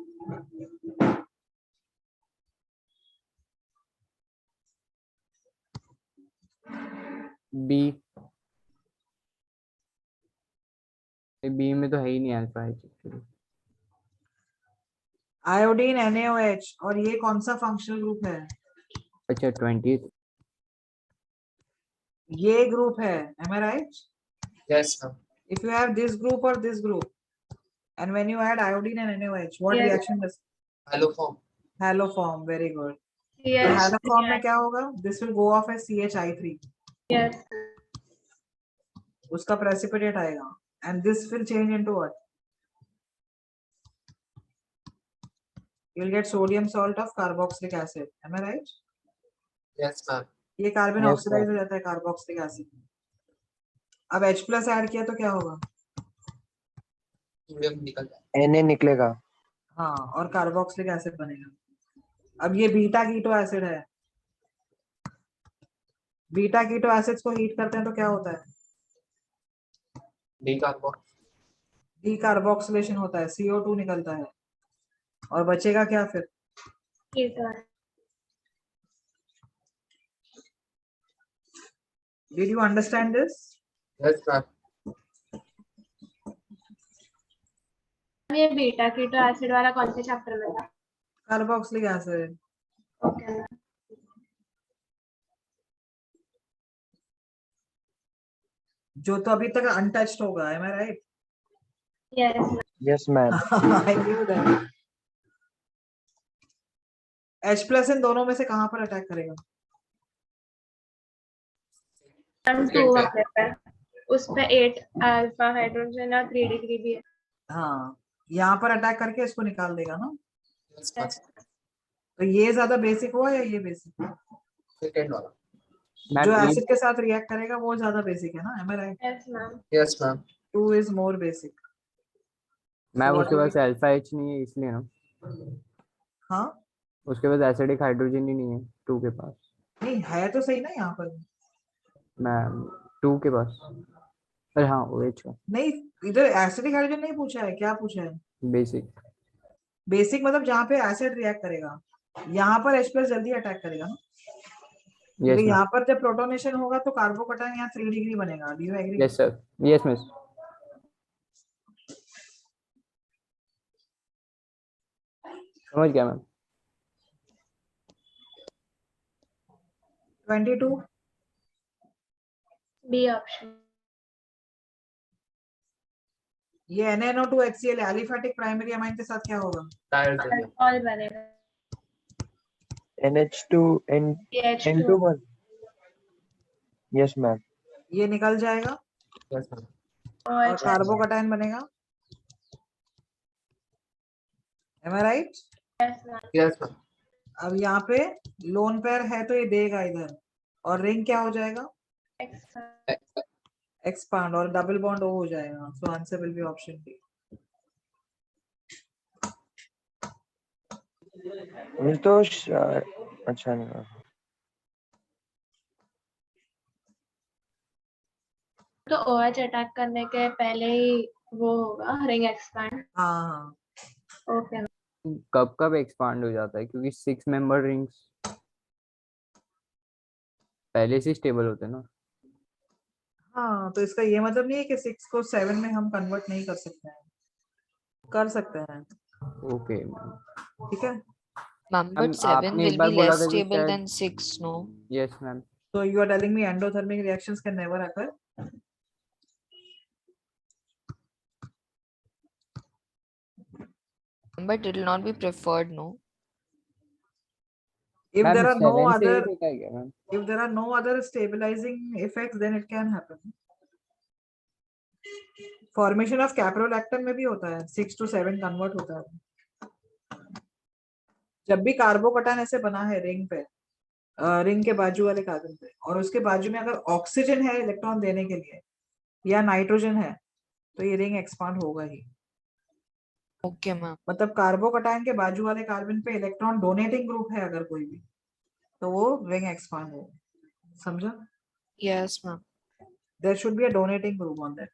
बी में तो है ही नहीं अल्फा एक्चुअली। आयोडीन NaOH और ये कौन सा फंक्शनल ग्रुप है? अच्छा 20th। ये ग्रुप है, am I right? Yes ma'am. If you have this group or this group, and when you add iodine and NaOH, what Yes. reaction does? Hello form. Halo form, very good. तो Yes. halo form में क्या होगा? This will go off as CH3. Yes. उसका precipitate आएगा, and this will change into what? You'll get sodium salt of carboxylic acid. Am I right? Yes ma'am. ये कार्बन Yes, ऑक्सीडाइज sir. हो जाता है कार्बोक्सिलिक एसिड। अब H+ ऐड किया तो क्या होगा? सोडियम निकल जाए। Na निकलेगा। हाँ, और कार्बोक्सिलिक एसिड बनेगा। अब ये बीटा कीटो एसिड है, बीटा कीटो एसिड्स को हीट करते हैं तो क्या होता है? डीकार्बोक्सिलेशन होता है, CO2 निकलता है और बचेगा क्या फिर? Ketone. Did you understand this? Yes ma'am. ये बीटा कीटो एसिड वाला कौन से चैप्टर में था? Carboxylic acid. ओके। जो तो अभी तक अनटच्ड होगा, am I right? Yes. Yes, ma'am. I knew that. H+ इन दोनों में से कहां पर अटैक करेगा? हम 2 वाले पे उस पे 8 अल्फा हाइड्रोजन और 3 डिग्री भी है। हाँ, यहाँ पर अटैक करके इसको निकाल देगा ना। Yes. तो ये ज्यादा बेसिक हुआ या ये बेसिक? सेकंड वाला। जो मैम एसिड के साथ रिएक्ट करेगा वो ज्यादा बेसिक है ना, am I right? Yes, ma'am. Yes ma'am. 2 is more basic. Ma'am what उसके do पास अल्फा H नहीं है इसलिए ना। हाँ उसके पास एसिडिक हाइड्रोजन ही नहीं है 2 के पास। नहीं है तो सही ना यहाँ पर। मैम 2 के पास, अरे हाँ OH का नहीं, इधर एसिडिक हाइड्रोजन नहीं पूछा है, क्या पूछा है? बेसिक। बेसिक मतलब जहाँ पे एसिड रिएक्ट करेगा, यहाँ पर H+ जल्दी अटैक करेगा ना, यस क्योंकि मैम। यहाँ पर जब प्रोटोनेशन होगा तो कार्बोकटाइन यहाँ 3 डिग्री बनेगा। Do you agree? Yes sir, yes miss. समझ गया मैम। 22 B option. ये NaNO2HCl एलिफेटिक प्राइमरी अमाइन के साथ क्या होगा? अल्कोहल बनेगा NH2 CH2 N21 yes ma'am ये निकल जाएगा और OH कार्बोकटायन बनेगा। Am I right? Yes ma'am अब यहाँ पे लोन पेयर है तो ये देगा इधर, और रिंग क्या हो जाएगा? एक्सपांड, और डबल बॉन्ड ओ हो जाएगा। So answer will be option B. ये तो अच्छा नहीं तो OH अटैक करने के पहले ही वो होगा रिंग एक्सपैंड। हाँ ओके कब कब एक्सपांड हो जाता है, क्योंकि 6 मेंबर रिंग्स पहले से स्टेबल होते हैं ना। हाँ, तो इसका ये मतलब नहीं है कि 6 को 7 में हम कन्वर्ट नहीं कर सकते हैं, कर सकते हैं। ओके ठीक है। Ma'am, but मैम 7 आपने एक will बार be बोला less था कि stable शायद than 6, no? Yes ma'am So you are telling me endothermic reactions can never occur? But it will not be preferred, no? If ma'am there are no 7 से ही other, देखा है क्या ma'am? if there are no other stabilizing effects, then it can happen. Formation of caprolactone में भी होता है, 6 to 7 कन्वर्ट होता है। जब भी कार्बोकटायन ऐसे बना है रिंग पे, रिंग के बाजू वाले कार्बन पे, और उसके बाजू में अगर ऑक्सीजन है इलेक्ट्रॉन देने के लिए या नाइट्रोजन है, तो ये रिंग एक्सपांड होगा ही। Okay, ma'am. मतलब कार्बोकटायन के बाजू वाले कार्बन पे इलेक्ट्रॉन डोनेटिंग ग्रुप है अगर कोई भी, तो वो रिंग एक्सपांड होगा। समझा? Yes, ma'am. There should be a donating group on that.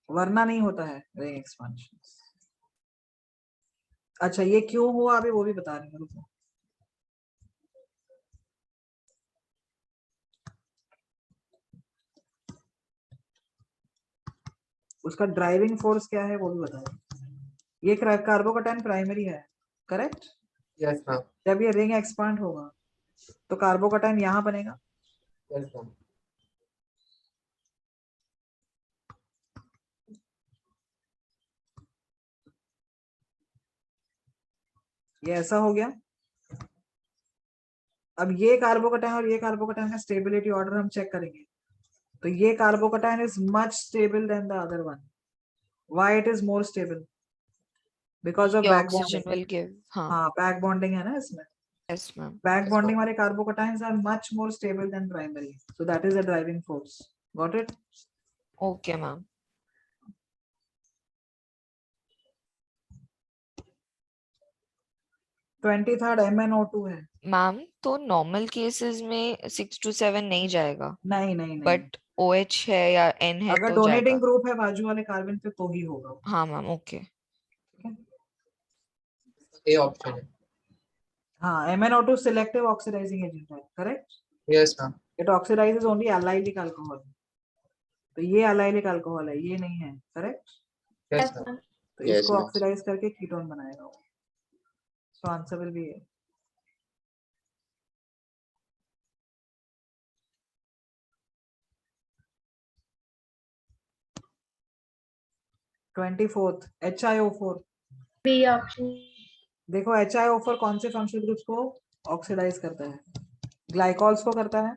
वरना नहीं होता है रिंग एक्सपांशन। अच्छा, ये क्यों हुआ अभी वो भी बता रही हूँ। उसका ड्राइविंग फोर्स क्या है वो भी बता रही हूँ। ये कार्बोकटायन प्राइमरी है, करेक्ट? यस मैम जब ये रिंग एक्सपांड होगा तो कार्बोकटायन यहाँ बनेगा। यस मैम ये ऐसा हो गया। अब ये कार्बोकटायन और ये कार्बोकटायन का स्टेबिलिटी ऑर्डर हम चेक करेंगे, तो ये carbocation is much stable than the other one. Why it is more stable? Because of The back oxygen bonding. will give. Huh. हाँ, बैक बॉन्डिंग है ना इसमें। Yes, ma'am. बैक बॉन्डिंग वाले carbocations are much more stable than primary, so that is a driving force. Got it? Okay, ma'am. Twenty third MnO2 है। Ma'am, तो normal cases में 6 to 7 नहीं जाएगा. नहीं नहीं नहीं, But OH है या N है अगर तो डोनेटिंग जाएगा. ग्रुप है बाजू वाले कार्बन पे तो ही होगा। हाँ मैम, okay. ए ऑप्शन है। हाँ, MnO2 सिलेक्टिव ऑक्सीडाइजिंग एजेंट है, correct? Yes ma'am it oxidises only allylic alcohol, तो ये एलाइलिक अल्कोहल है, ये नहीं है, करेक्ट? यस मैम तो Yes, इसको ma'am. ऑक्सीडाइज करके कीटोन बनाएगा वो। So answer will be 24th HiO4। B option. देखो HiO4 कौन से फंक्शनल ग्रुप्स को ऑक्सीडाइज करता है? ग्लाइकॉल्स को करता है,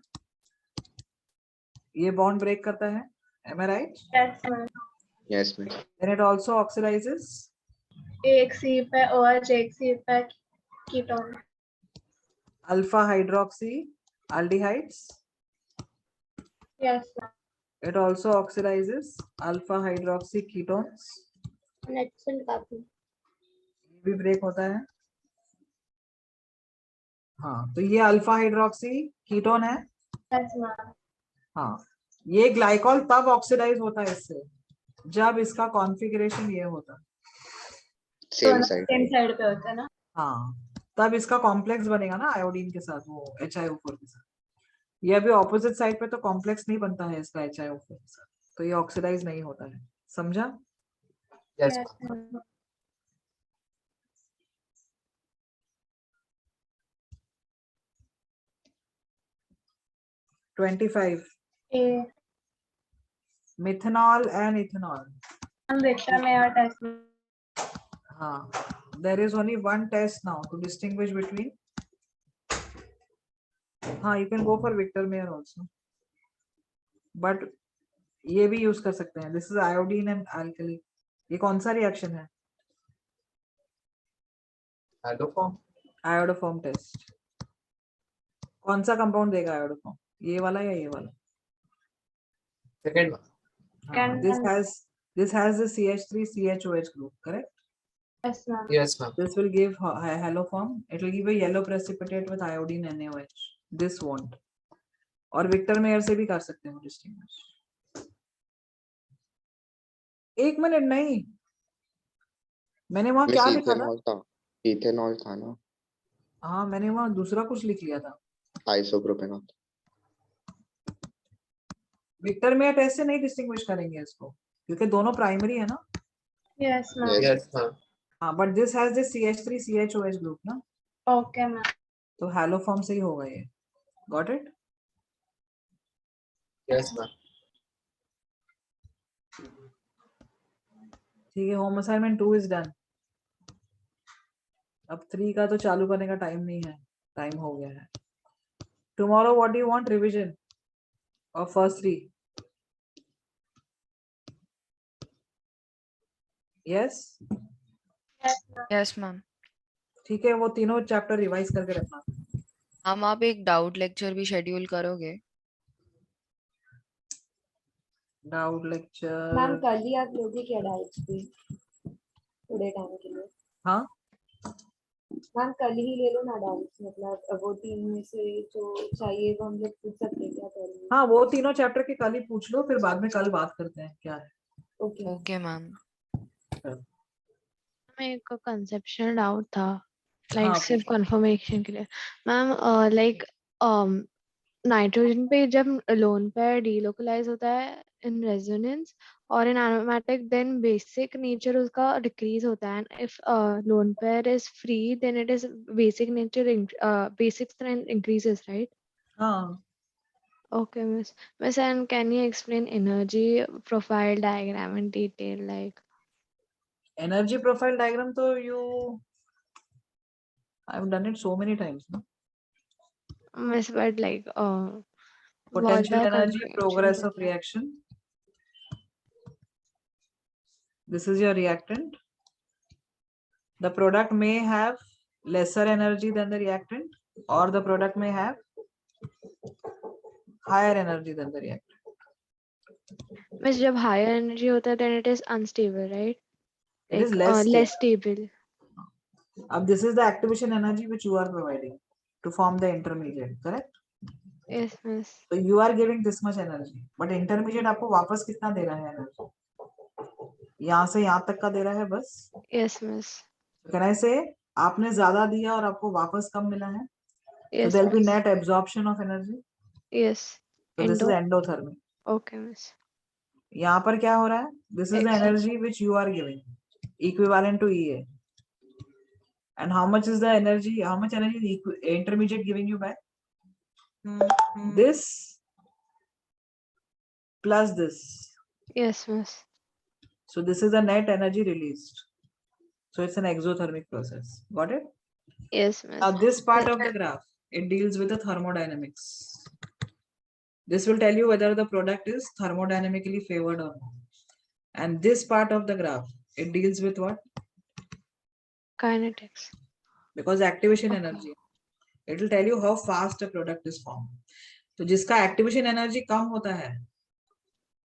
ये बॉन्ड ब्रेक करता है। Am I right? Yes ma'am. Yes, ma'am. Then it also oxidizes एक सी पे OH, एक सी पे ketone. alpha hydroxy aldehydes. Yes ma'am. It also oxidizes alpha hydroxy ketones, next काफी भी ब्रेक होता है। हाँ, तो ये अल्फा हाइड्रोक्सी कीटोन है। Yes ma'am. हाँ, ये ग्लाइकॉल तब ऑक्सीडाइज होता है इससे जब इसका कॉन्फ़िगरेशन ये होता है। Same side. सेम साइड पे होता है ना। हाँ, तब इसका कॉम्प्लेक्स बनेगा ना आयोडीन के साथ, वो HiO4 के साथ। ये अभी ऑपोजिट साइड पे तो कॉम्प्लेक्स नहीं बनता है इसका HiO4 के साथ, तो ये ऑक्सीडाइज नहीं होता है। समझा? Yes yes ma'am. 25. A. Methanol and ethanol. Victor Mayer test. There is only one test now to distinguish between. You can go for Victor Mayer also, but ये भी यूज कर सकते हैं. This is iodine and alkali. ये कौन सा रिएक्शन है? Iodoform. Iodoform test. कौन सा कंपाउंड देगा आयोडोफॉर्म? ये वाला या ये वाला? Second one. This has the CH3 CHOH group, correct? Yes, ma'am. Yes, ma'am. This will give haloform. It will give a yellow precipitate with iodine NaOH. This won't. और विक्टर मेयर से भी कर सकते हो डिस्टिंग्विश. 1 मिनट नहीं, मैंने वहां क्या लिखा था? इथेनॉल था ना. हाँ, मैंने वहां दूसरा कुछ लिख लिया था. आइसोप्रोपेनॉल. विक्टर मेयर टेस्ट से नहीं डिस्टिंग्विश करेंगे इसको, क्योंकि दोनों प्राइमरी है ना. Yes, ma'am. Yes, ma'am. but this has the CH3 CHOH group ना. Okay, ma'am. तो हैलोफॉर्म से ही होगा ये. Got it? Yes, ma'am. ठीक है, होम असाइनमेंट 2 इज डन. अब 3 का तो चालू करने का टाइम नहीं है, टाइम हो गया है. Tomorrow what do you want revision of first 3? Yes. Yes ma'am. ठीक है, वो तीनों चैप्टर रिवाइज करके रखना. हम आप एक डाउट लेक्चर भी शेड्यूल करोगे? डाउट लेक्चर मैम कल ही आप लोगे क्या डाउट्स भी थोड़े टाइम के लिए? हाँ मैम कल ही ले लो ना डाउट्स, मतलब वो 3 में से जो चाहिए वो हम लोग पूछ सकते हैं क्या करें? हाँ, वो तीनों चैप्टर के कल ही पूछ लो, फिर बाद में कल बात करते हैं क्या है. Okay ma'am. मैं एक कंसेप्शनल डाउट था, हाँ, लाइक सिर्फ कंफर्मेशन के लिए. मैम लाइक नाइट्रोजन पे जब लोन पेयर डीलोकलाइज होता है इन रेजोनेंस और in aromatic, then basic nature उसका डिक्रीज होता है. If lone pair is free then it is basic nature basic strength increases, right? हाँ. Okay, Miss, and can you explain energy profile diagram in detail, like? Energy profile diagram तो I've done it so many times, no? Miss, but like, Potential what energy, contribution progress to of reaction. This is your reactant. The product may have lesser energy than the reactant, or the product may have higher energy than the reactant. Miss, जब higher energy होता है, then it is unstable, right? It is Like, less less stable. अब this is the activation energy which you are providing to form the intermediate, correct? Yes, Miss. So you are giving this much energy, but intermediate आपको वापस कितना दे रहा है energy? यहाँ से यहाँ तक का दे रहा है बस. Yes, Miss. Can I say आपने ज्यादा दिया और आपको वापस कम मिला है? So Yes, there will be Miss. net absorption of energy. Yes. So this is endothermic. Okay, Miss. यहाँ पर क्या हो रहा है? This is the Excess. energy which you are giving, equivalent to EA. And how much is the energy? How much energy is intermediate giving you back? This plus this. Yes, Miss. So this is the net energy released. So it's an exothermic process. Got it? Yes, Miss. Now this part of the graph, it deals with the thermodynamics. This will tell you whether the product is thermodynamically favored or not. And this part of the graph, it deals with what? Kinetics. Because activation Okay. energy, it will tell you how fast a product is formed. So जिसका activation energy कम होता है,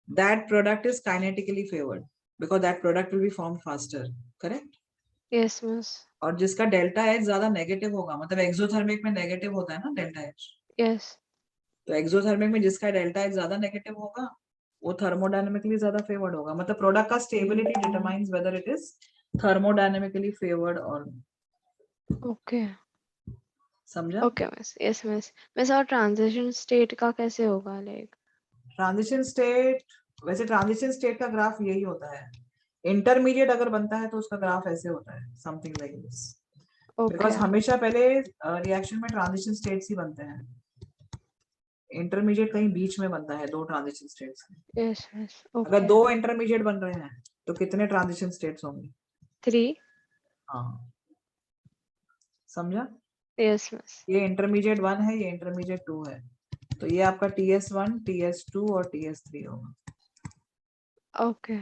that product is kinetically favored because that product will be formed faster. Correct? Yes, Miss. और जिसका डेल्टा एच ज्यादा नेगेटिव होगा, मतलब एक्सोथर्मिक में नेगेटिव होता है ना डेल्टा एच. Yes. तो एक्सोथर्मिक में जिसका डेल्टा एच ज्यादा नेगेटिव होगा वो थर्मोडायनेमिकली ज्यादा फेवर्ड होगा. मतलब प्रोडक्ट का stability determines whether it is thermodynamically favoured और. Okay. समझा? Okay, Miss. Yes, Miss. Miss, और ट्रांजिशन स्टेट का कैसे होगा, लाइक? ट्रांजिशन स्टेट, वैसे ट्रांजिशन स्टेट का ग्राफ यही होता है. इंटरमीडिएट अगर बनता है तो उसका ग्राफ ऐसे होता है, something like this. Because Okay. हमेशा पहले रिएक्शन में ट्रांजिशन स्टेट्स ही बनते हैं. इंटरमीडिएट कहीं बीच में बनता है दो ट्रांजिशन स्टेट्स के। यस यस अगर ओके दो इंटरमीडिएट बन रहे हैं तो कितने ट्रांजिशन स्टेट्स होंगे? 3 हाँ, समझा? यस यस ये इंटरमीडिएट 1 है, ये इंटरमीडिएट 2 है, तो ये आपका TS1, TS2 और TS3 होगा। ओके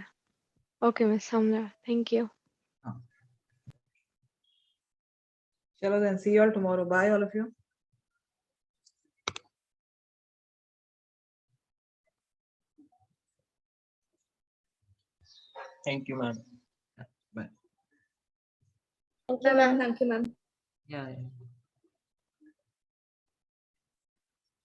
ओके मैं समझा थैंक यू हाँ, चलो then see you all tomorrow. Bye all of you. Thank you, ma'am. Bye. Thank you, ma'am. Yeah.